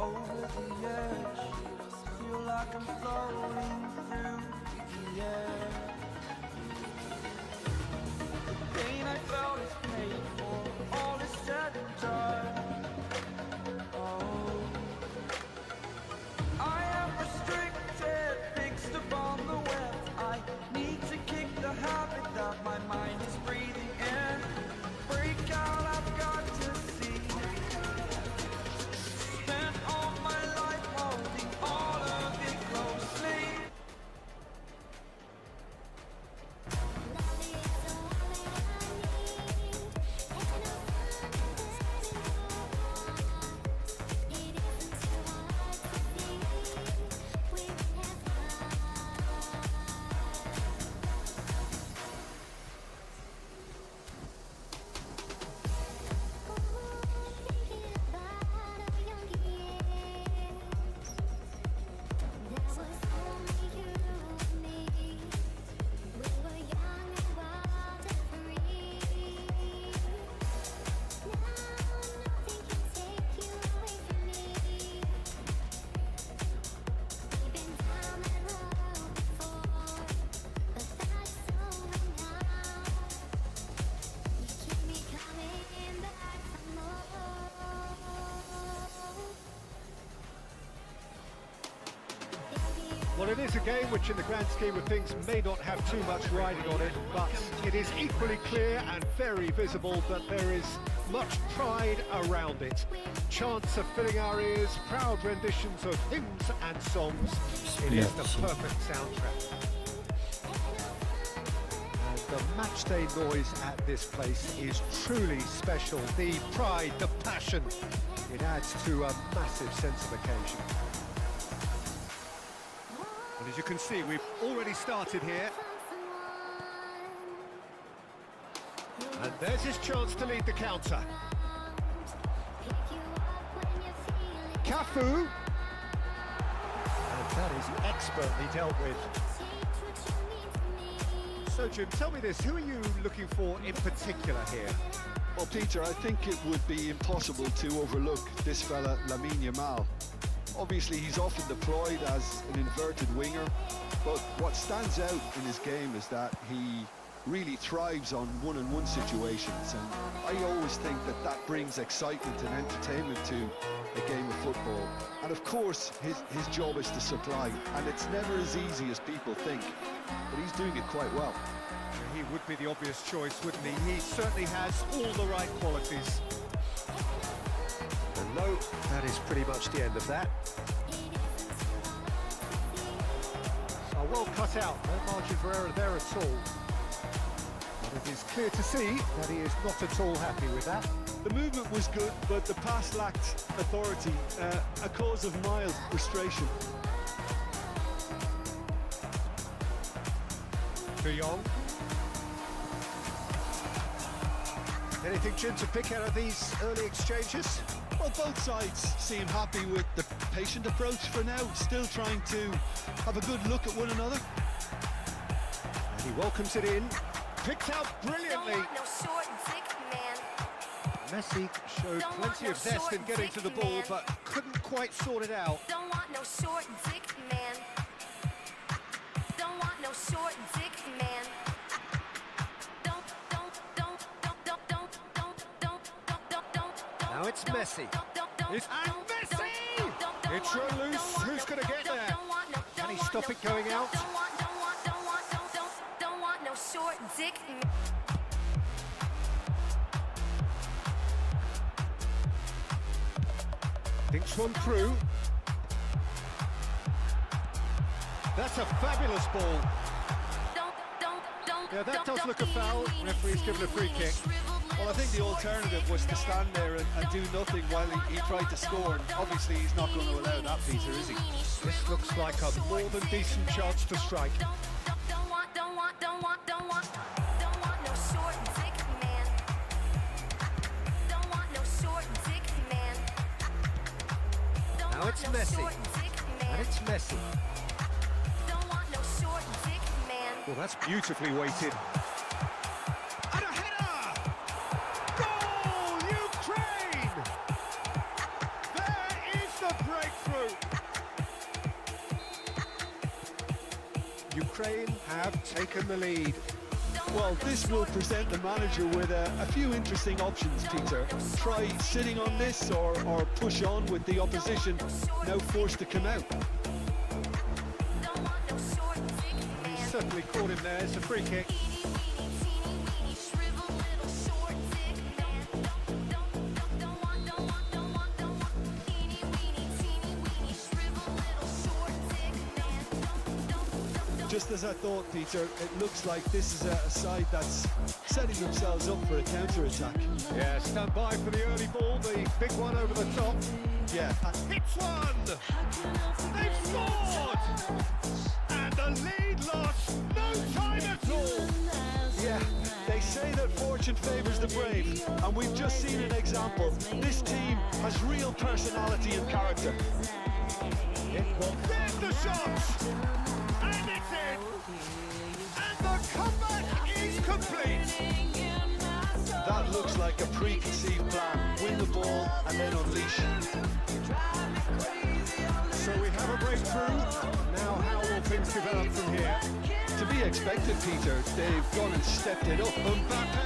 Over the edge. Well, it is a game which in the grand scheme of things may not have too much riding on it, but it is equally clear and very visible that there is much pride around it. Chants are filling our ears, proud renditions of hymns and songs. It is the perfect soundtrack. And the matchday noise at this place is truly special. The pride, the passion, it adds to a massive sense of occasion. And as you can see, we've already started here. And there's his chance to lead the counter. Cafu. And that is expertly dealt with. So, Jim, tell me this, who are you looking for in particular here? Well, Peter, I think it would be impossible to overlook this fella, Lamine Yamal. Obviously, he's often deployed as an inverted winger, but what stands out in his game is that he really thrives on one-on-one situations, and I always think that that brings excitement and entertainment to a game of football. And of course, his job is to supply, and it's never as easy as people think, but he's doing it quite well. He would be the obvious choice, wouldn't he? He certainly has all the right qualities. And no, that is pretty much the end of that. So well cut out, no margin for error there at all. But it is clear to see that he is not at all happy with that. The movement was good, but the pass lacked authority, a cause of mild frustration. De Jong. Anything, Jim, to pick out of these early exchanges? Well, both sides seem happy with the patient approach for now, still trying to have a good look at one another. And he welcomes it in. Picked out brilliantly. Messi showed plenty of zest in getting to the ball, but couldn't quite sort it out. Don't want no short dick man. Don't want no short dick man. Now it's Messi. And Messi! It's run loose. Who's going to get there? Can he stop it going out? Don't want no short dick man. Thinks one through. That's a fabulous ball. Yeah, that does look a foul. Referee's given a free kick. Well, I think the alternative was to stand there and do nothing while he tried to score. And obviously, he's not going to allow that, Peter, is he? This looks like a more than decent chance to strike. Don't want no short dick man. Don't want no short dick man. Now it's Messi. And it's Messi. Don't want no short dick man. Well, that's beautifully weighted. And a header! Goal, Ukraine! There is the breakthrough. Ukraine have taken the lead. Well, this will present the manager with a few interesting options, Peter. Try sitting on this or push on with the opposition now forced to come out. He certainly caught him there. It's a free kick. Just as I thought, Peter, it looks like this is a side that's setting themselves up for a counter-attack. Yeah, stand by for the early ball, the big one over the top. Yeah. And hits one! They've scored! And the lead lost no time at all! Yeah, they say that fortune favours the brave, and we've just seen an example. This team has real personality and character. There's the shot! And it's in! And the comeback is complete! That looks like a preconceived plan. Win the ball and then unleash. So we have a breakthrough. Now how will things develop from here? To be expected, Peter. They've gone and stepped it up. Mbappe!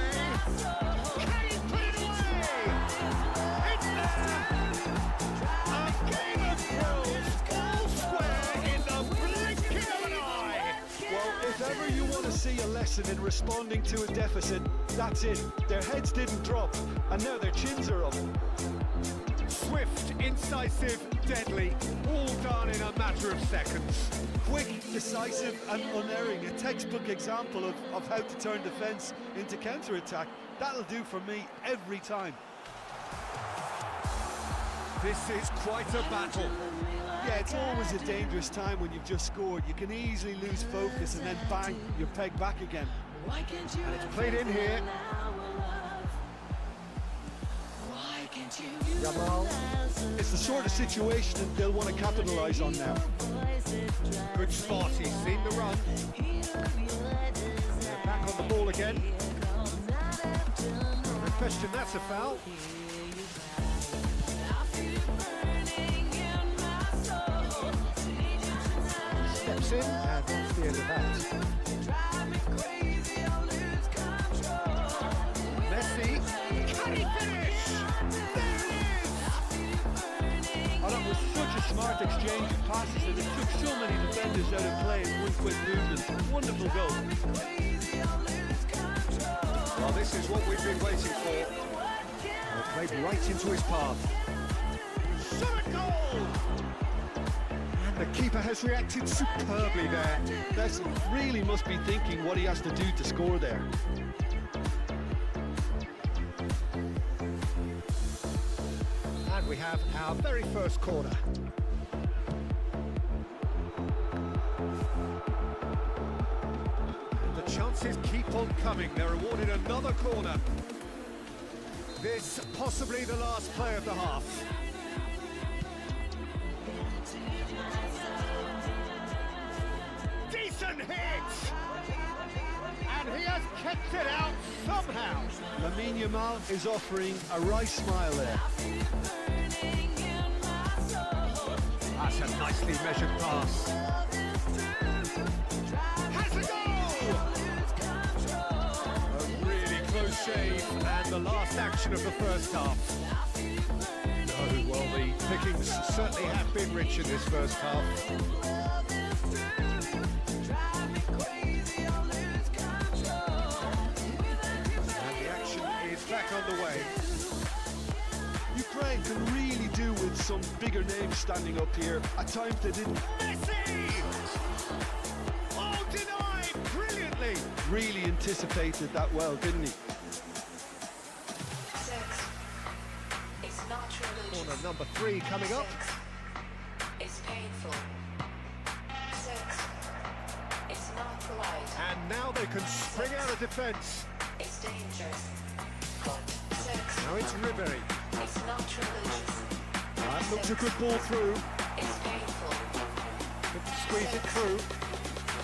Can he put it away? It's there! A game of throws, all square in the blinking lesson in responding to a deficit. That's it. Their heads didn't drop, and now their chins are up. Swift, incisive, deadly, all done in a matter of seconds. Quick, decisive, and unerring. A textbook example of how to turn defence into counter-attack. That'll do for me every time. This is quite a battle. Yeah, it's always a dangerous time when you've just scored. You can easily lose focus and then bang, you're pegged back again. And it's played in here. Jamal. It's the sort of situation that they'll want to capitalise on now. Good spot, he's seen the run. They're back on the ball again. No question, that's a foul. Steps in, and that's the end of that. Messi, can he finish? There it is! Oh, that was such a smart exchange of passes, and it took so many defenders out of play in one quick movement. Wonderful goal. Well, this is what we've been waiting for. Well, played right into his path. Shot goal! And the keeper has reacted superbly there. Messi really must be thinking what he has to do to score there. And we have our very first corner. And the chances keep on coming. They're awarded another corner. This possibly the last play of the half. Decent hit! And he has kept it out somehow. Lamine Yamal is offering a wry smile there. That's a nicely measured pass. Has a goal! A really close shave, and the last action of the first half. No, well, the pickings certainly have been rich in this first half. And the action is back underway. Ukraine can really do with some bigger names standing up here. At times they didn't. Messi! Oh, denied brilliantly! Really anticipated that well, didn't he? Sex is not religious. Corner number 3 coming up. Sex is painful. Sex is not polite. And now they can spring out of defence. It's dangerous. Sex Now it's Ribery. is not religious. That looks a good ball through. It's painful. Couldn't squeeze it through.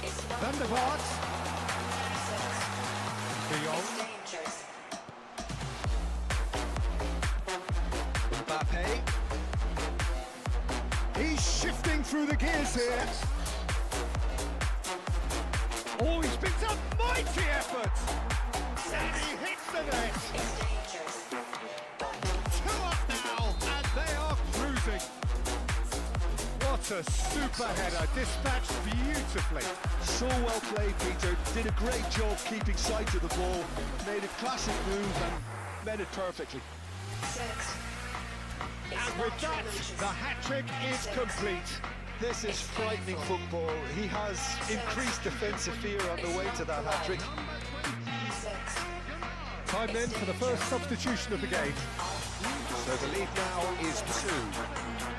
It's not Van der Vaart. sex. Beyond. It's dangerous. Mbappe. He's shifting through the gears here. Oh, he's picked up mighty effort. And he hits the net. It's dangerous. 2 up now, and they are cruising. What a super header, dispatched beautifully. So well played, Peter. Did a great job keeping sight of the ball. Made a classic move and met it perfectly. Sex is And with not that, religious. the hat-trick is complete. This is frightening football. He has increased defensive fear on the way to that hat-trick. Sex Time then for the first substitution of the game. So the lead now is 2.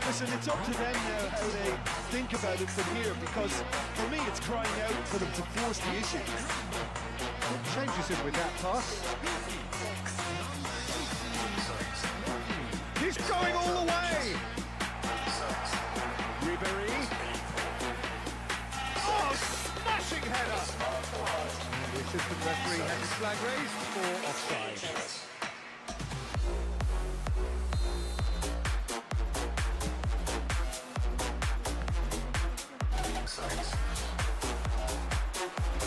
Listen, it's up to them now how they think about it from here, because for me it's crying out for them to force the issue. Changes in with that pass. He's going all the way! Ribery. Oh, smashing header! And the assistant referee has his flag raised for offside.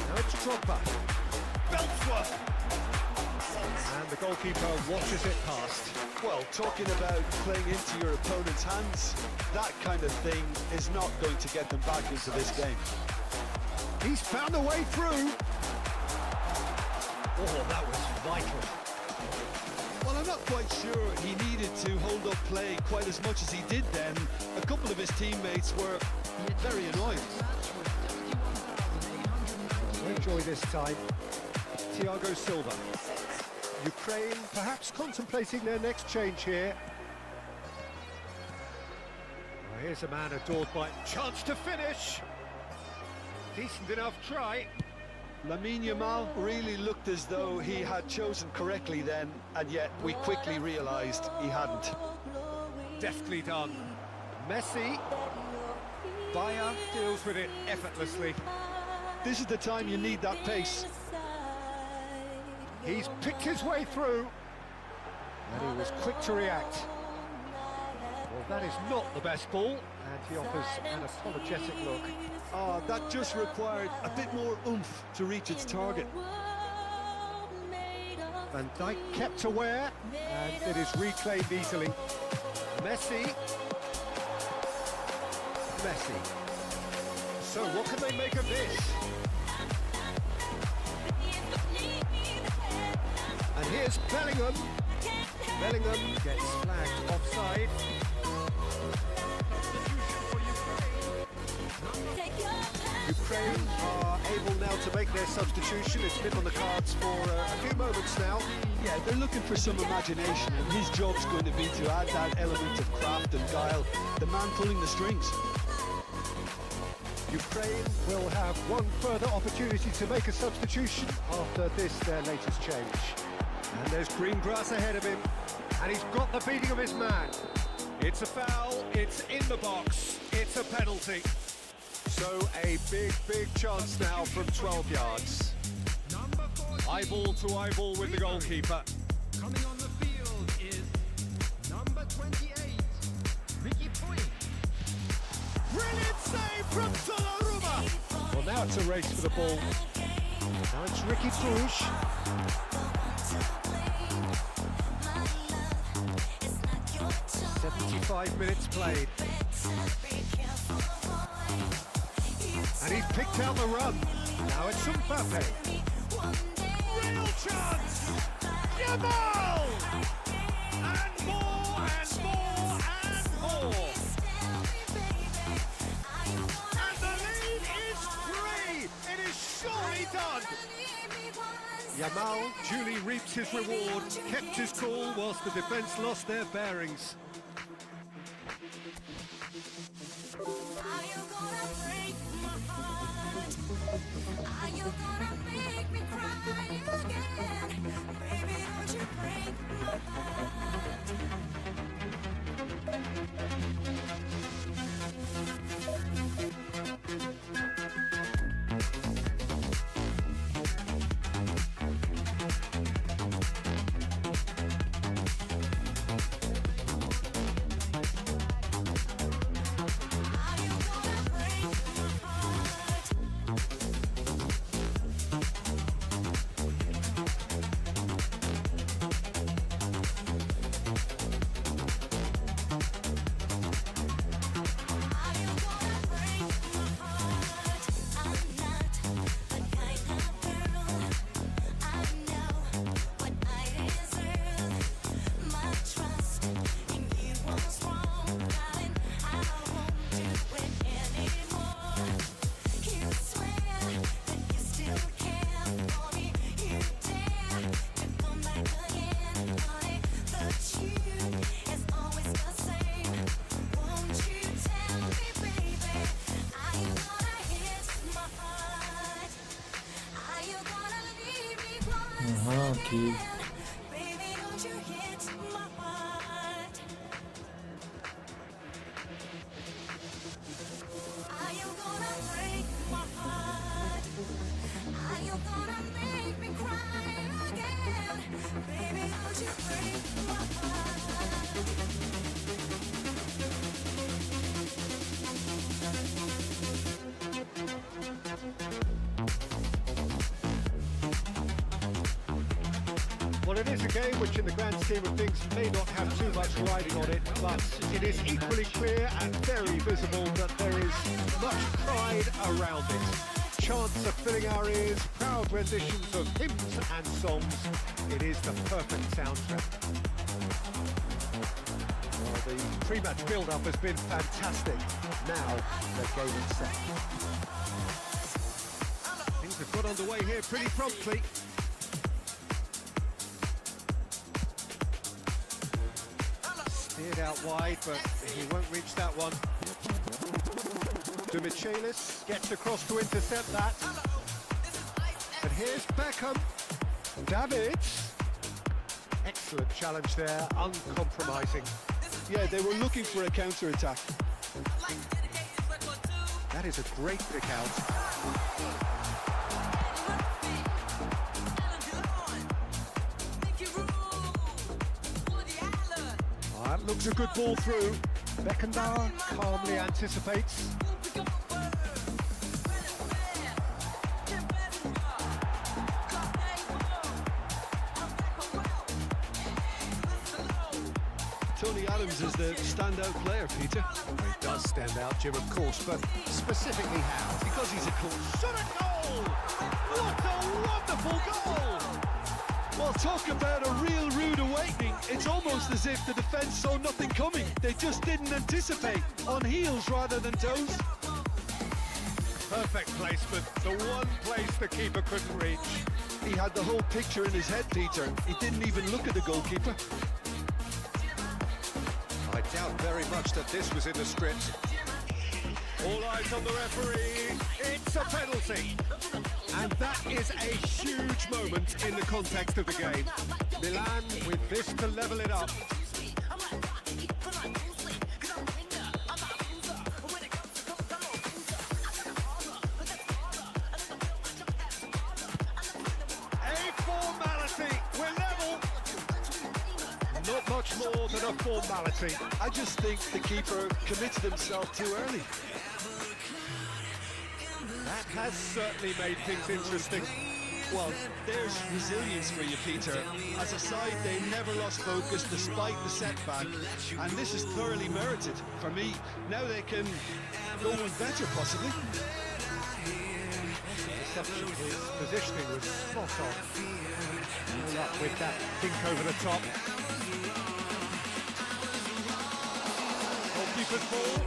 Now it's Drogba. Beltsworth! And the goalkeeper watches it past. Well, talking about playing into your opponent's hands, that kind of thing is not going to get them back into this game. He's found a way through. Oh, that was vital. Well, I'm not quite sure he needed to hold up play quite as much as he did then. A couple of his teammates were very annoyed. Enjoy this time. Thiago Silva. 6. Ukraine perhaps contemplating their next change here. Well, here's a man adored by... Chance to finish! Decent enough try. Lamine Yamal really looked as though he had chosen correctly then, and yet we quickly realised he hadn't. Deftly done. Messi. Bayer deals with it effortlessly. This is the time you need that pace. He's picked his way through. And he was quick to react. Well, that is not the best ball. And he offers an apologetic look. Ah, that just required a bit more oomph to reach its target. Van Dijk kept aware, and it is reclaimed easily. Messi. Messi. So what can they make of this? And here's Bellingham. Bellingham gets flagged offside. Ukraine are able now to make their substitution. It's been on the cards for a few moments now. Yeah, they're looking for some imagination, and his job's going to be to add that element of craft and guile, the man pulling the strings. Ukraine will have one further opportunity to make a substitution after this, their latest change. And there's green grass ahead of him, and he's got the beating of his man. It's a foul, it's in the box, it's a penalty. So a big chance now from 12 yards. Eyeball to eyeball with the goalkeeper. Coming on the field is number 28, Ricky Point. Brilliant save from Donnarumma! Well, now it's a race for the ball. Now it's Ricky Puig. 75 minutes played. And he's picked out the run. Now it's Mbappe. Real chance! Yamal! And more and more and more! And the lead is 3! It is surely done! Yamal duly reaps his reward, kept his cool whilst the defence lost their bearings. Ага, окей. Well, it is a game which in the grand scheme of things may not have too much riding on it, but it is equally clear and very visible that there is much pride around it. chants are filling our ears, proud renditions of hymns and songs. It is the perfect soundtrack. Well, the pre-match build-up has been fantastic. Now, the game is set. Things have got underway here pretty promptly. Steered out wide, but he won't reach that one. Dmitriy gets across to intercept that. And here's Beckham. Davids. Excellent challenge there, uncompromising. Yeah, they were looking for a counter-attack. That is a great pick out. That looks a good ball through. Beckenbauer calmly anticipates. Tony Adams is the standout player, Peter. He does stand out, Jim, of course, but specifically how? Because he's a coach. Shot a goal! What a wonderful goal! Well, talk about a real rude awakening. It's almost as if the defence saw nothing coming. They just didn't anticipate. On heels rather than toes. Perfect placement, the one place the keeper couldn't reach. He had the whole picture in his head, Peter. He didn't even look at the goalkeeper. I doubt very much that this was in the script. All eyes on the referee. It's a penalty. And that is a huge moment in the context of the game. Milan with this to level it up. A formality. We're level. Not much more than a formality. I just think the keeper committed himself too early. That has certainly made things interesting. Well, there's resilience for you, Peter. As a side, they never lost focus despite the setback, and this is thoroughly merited. For me, now they can go on better, possibly. Reception, his positioning was spot on. All up with that dink over the top. Goalkeeper's ball.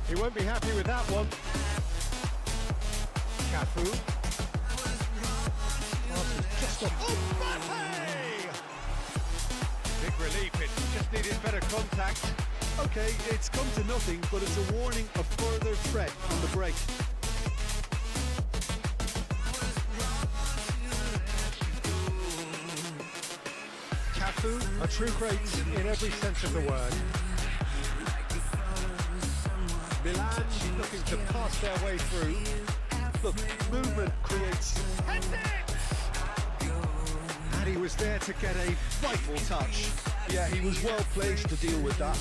He won't be happy with that one. Cafu. Just a big relief, it just needed better contact. Okay, it's come to nothing, but it's a warning of further threat on the break. Cafu, a true great in every sense of the word. Milan looking to pass their way through. Look, movement creates... And he was there to get a vital touch. Yeah, he was well placed to deal with that.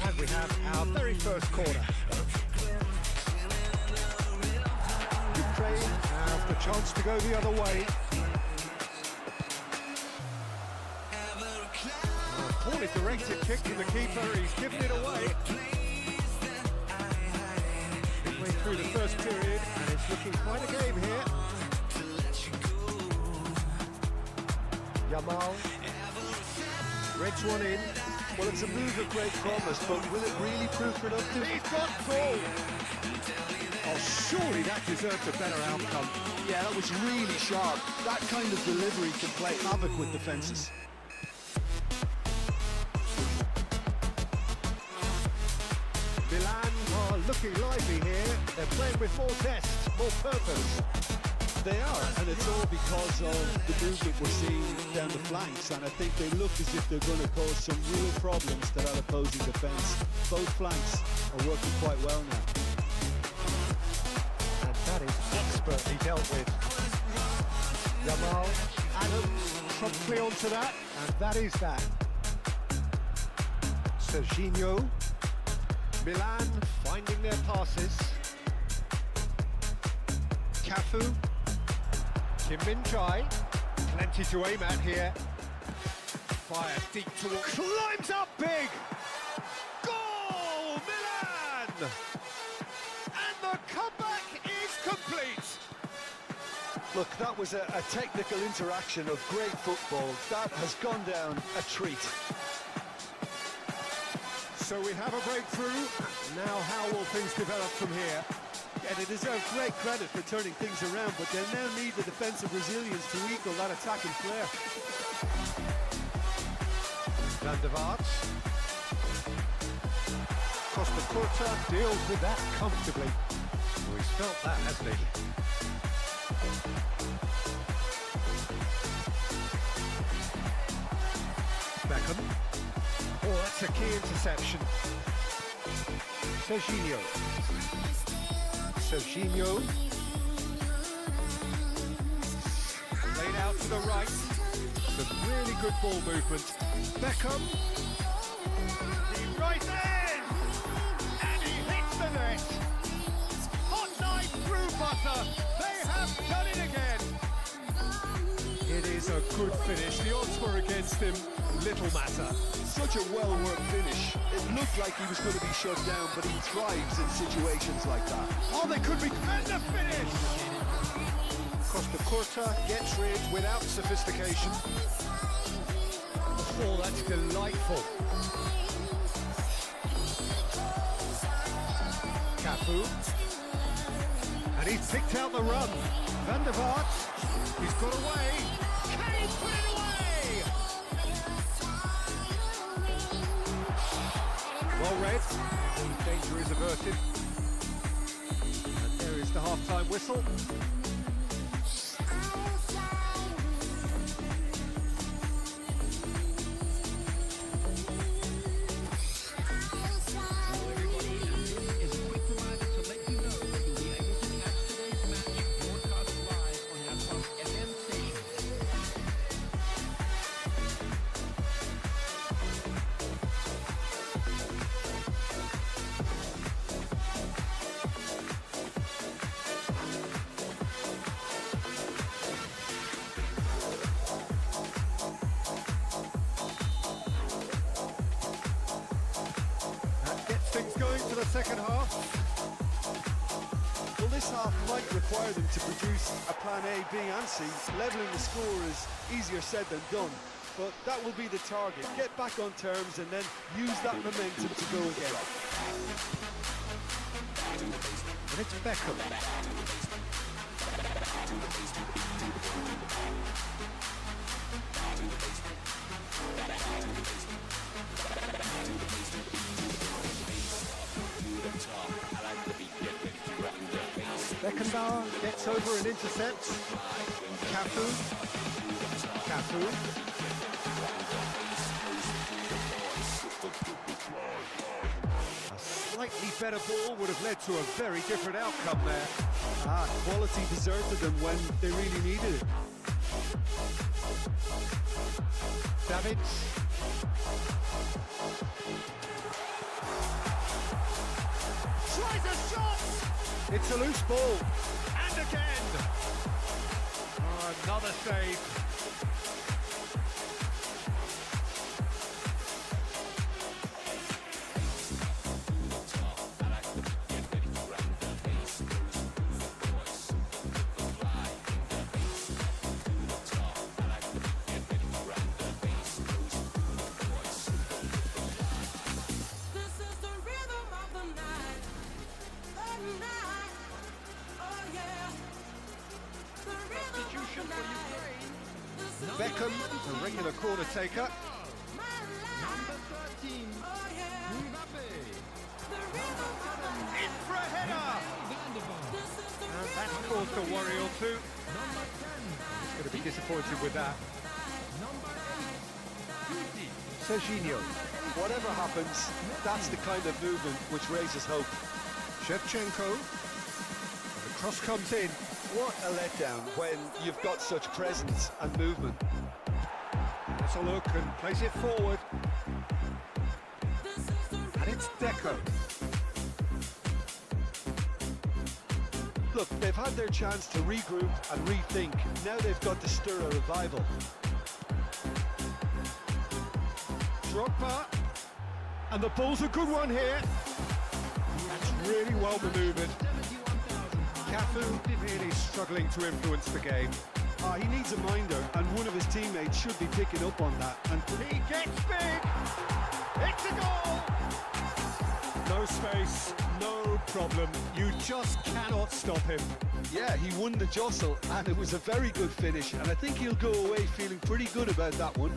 And we have our very first corner. Ukraine have the chance to go the other way. Poorly directed kick from the keeper, he's given it away. Midway through the first period, and it's looking quite a game here. Yamal reds one in. Well, it's a move of great promise, but will it really prove productive? He's got goal! Oh, surely that deserved a better outcome. Yeah, that was really sharp. That kind of delivery can play havoc with defences. Milan are looking lively here. They're playing with more zest, more purpose. They are, and it's all because of the movement we're seeing down the flanks, and I think they look as if they're going to cause some real problems to that opposing defence. Both flanks are working quite well now. And that is expertly dealt with. Yamal, Adams, promptly onto that, and that is that. Serginho, Milan finding their passes. Cafu, Kim Min-jae, plenty to aim at here. Fire deep toward. Climbs up big! Goal! Milan! And the comeback is complete! Look, that was a technical interaction of great football. That has gone down a treat. So we have a breakthrough. Now how will things develop from here? And they deserve great credit for turning things around, but they now need the defensive resilience to equal that attacking flair. Van der Vaart. Costa Curta deals with that comfortably. Well, he's felt that, hasn't he? Beckham. Oh, that's a key interception. Serginho. Serginho. Laid out to the right. Some really good ball movement. Beckham. He right in! And he hits the net. Hot night through butter. They have done it again. It is a good finish. The odds were against him. Little matter. Such a well-worked finish. It looked like he was going to be shut down, but he thrives in situations like that. Oh, they could be... And the finish! Costa Curta gets rid without sophistication. Oh, that's delightful. Cafu. And he's picked out the run. Van der Vaart. He's got away. Can he put it away? Well read. Danger is averted. And there is the half-time whistle. Is a quick reminder to let you know that you'll be able to catch today's match broadcast live on our Plus FM station. That gets things going for the second half. Well, this half might require them to produce a plan A, B and C. Levelling the score is easier said than done, but that will be the target. Get back on terms and then use that momentum to go again. And it's Beckham. Beckenbauer gets over and intercepts. Cafu. Cafu. A slightly better ball would have led to a very different outcome there. Quality deserted them when they really needed it. Davids. Tries a shot! It's a loose ball. And again! Oh, another save. This is the rhythm of the night. The night. Oh yeah. The rhythm Substitution of the for night. Ukraine. This is Beckham, a regular corner taker. my life. Number 13, Oh yeah. Mbappe. The rhythm of the night. In for a header! Van der Vaart. This is the And rhythm that's of caused the a worry or two. Number 10, Going to be disappointed with that. number 8, ХІТИ. Serginho. Whatever happens, that's the kind of movement which raises hope. Shevchenko. And the cross comes in. What a letdown when you've got such presence and movement. Let's a look and plays it forward. This is the And it's Deco. Look, they've had their chance to regroup and rethink. Now they've got to stir a revival. Drogba, and the ball's a good one here. That's really well manoeuvred. Cafu really struggling to influence the game. He needs a minder, and one of his teammates should be picking up on that. And He gets big. It's a goal. No space, no problem. You just cannot stop him. yeah, he won the jostle, and it was a very good finish. And I think he'll go away feeling pretty good about that one.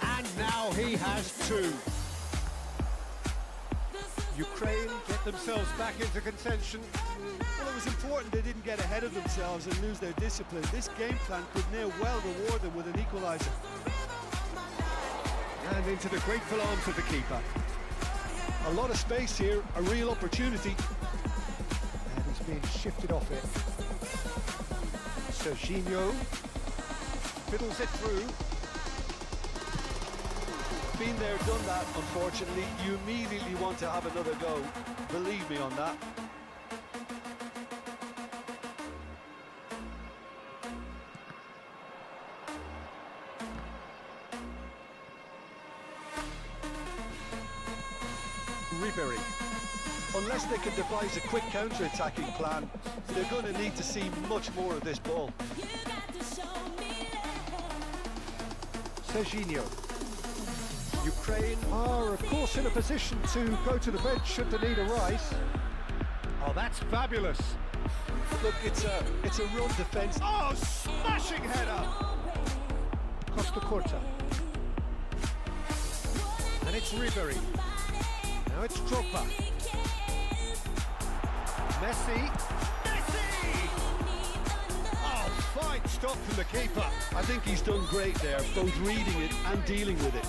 And now he has two. Ukraine get themselves back into contention. Well, it was important they didn't get ahead of themselves and lose their discipline. This game plan could now well reward them with an equaliser. And into the grateful arms of the keeper. A lot of space here, a real opportunity. And he's being shifted off it. Serginho fiddles it through. Been there, done that, unfortunately. You immediately want to have another go. Believe me on that. Ribery. Unless they can devise a quick counter-attacking plan, they're going to need to see much more of this ball. Serginho. Ukraine are, of course, in a position to go to the bench should the need arise. Oh, that's fabulous. Look, it's a run defence. Oh, smashing header. Costa Corta. And it's Ribery. Now it's Drogba. Messi. Oh, fine stop from the keeper. I think he's done great there, both reading it and dealing with it.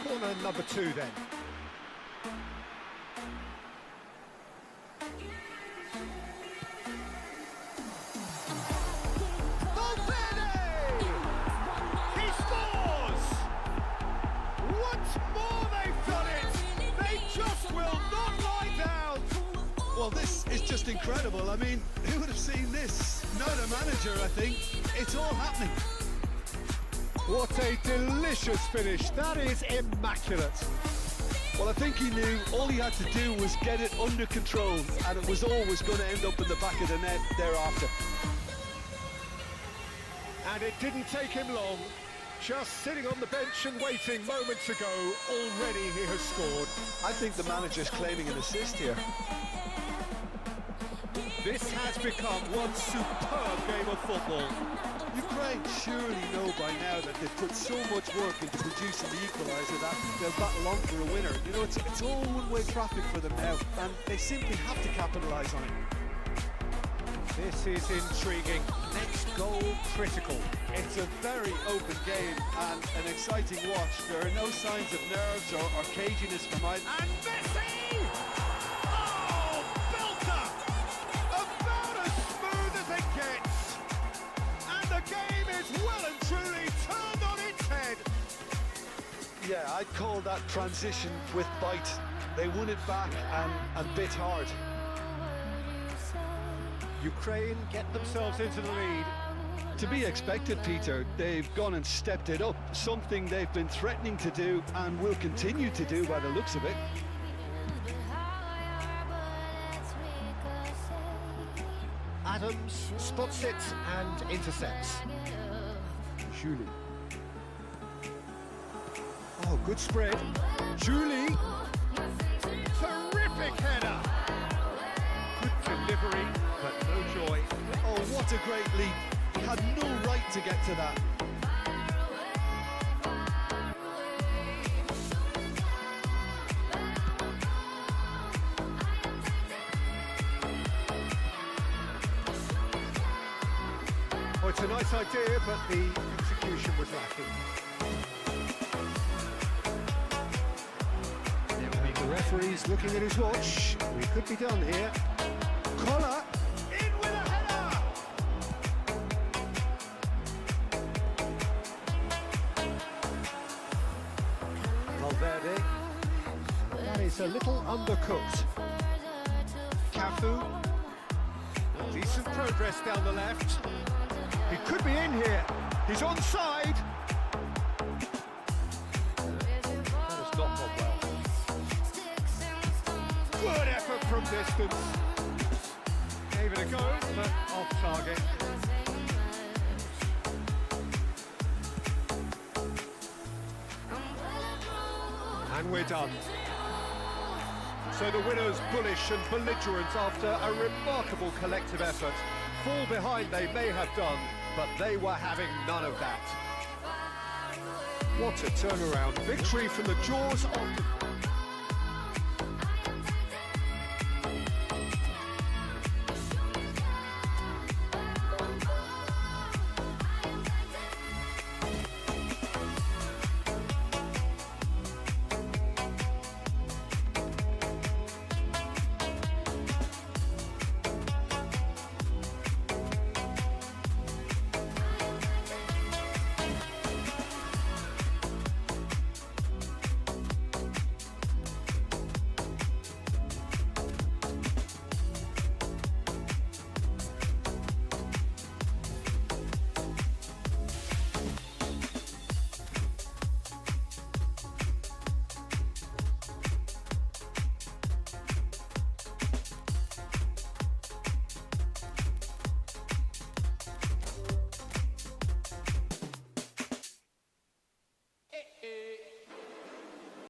Corner number 2 then. He scores! Once more they've done it! They just will not lie down! Well, this is just incredible. I mean, who would have seen this? Not a manager, I think. It's all happening. What a delicious finish. That is immaculate. Well, I think he knew all he had to do was get it under control, and it was always going to end up in the back of the net thereafter. And it didn't take him long. Just sitting on the bench and waiting moments ago, already he has scored. I think the manager's claiming an assist here. This has become one superb game of football. Ukraine surely know by now that they've put so much work into producing the equaliser that they'll battle on for a winner. You know, it's all one-way traffic for them now, and they simply have to capitalise on it. This is intriguing. Next goal critical. It's a very open game and an exciting watch. There are no signs of nerves or caginess from either. And Messi! Oh, belter! About as smooth as it gets. And the game is well and truly turned on its head. Yeah, I'd call that transition with bite. They won it back and bit hard. Ukraine get themselves into the lead. To be expected, Peter. They've gone and stepped it up, something they've been threatening to do and will continue to do by the looks of it. Adams spots it and intercepts. Julie. Oh, good spread. Julie. Terrific header. Good delivery, but no joy. Oh, what a great leap. He had no right to get to that. Oh, it's a nice idea, but the execution was lacking. The referee's looking at his watch. We could be done here. Collar in with a header. Valverde. That is a little undercooked. Cafu. Decent progress down the left. He could be in here. He's onside. That has not gone well. Good effort from distance. Gave it a go, but off target. And we're done. So the winners bullish and belligerent after a remarkable collective effort. Fall behind they may have done, but they were having none of that. What a turnaround. Victory from the jaws of...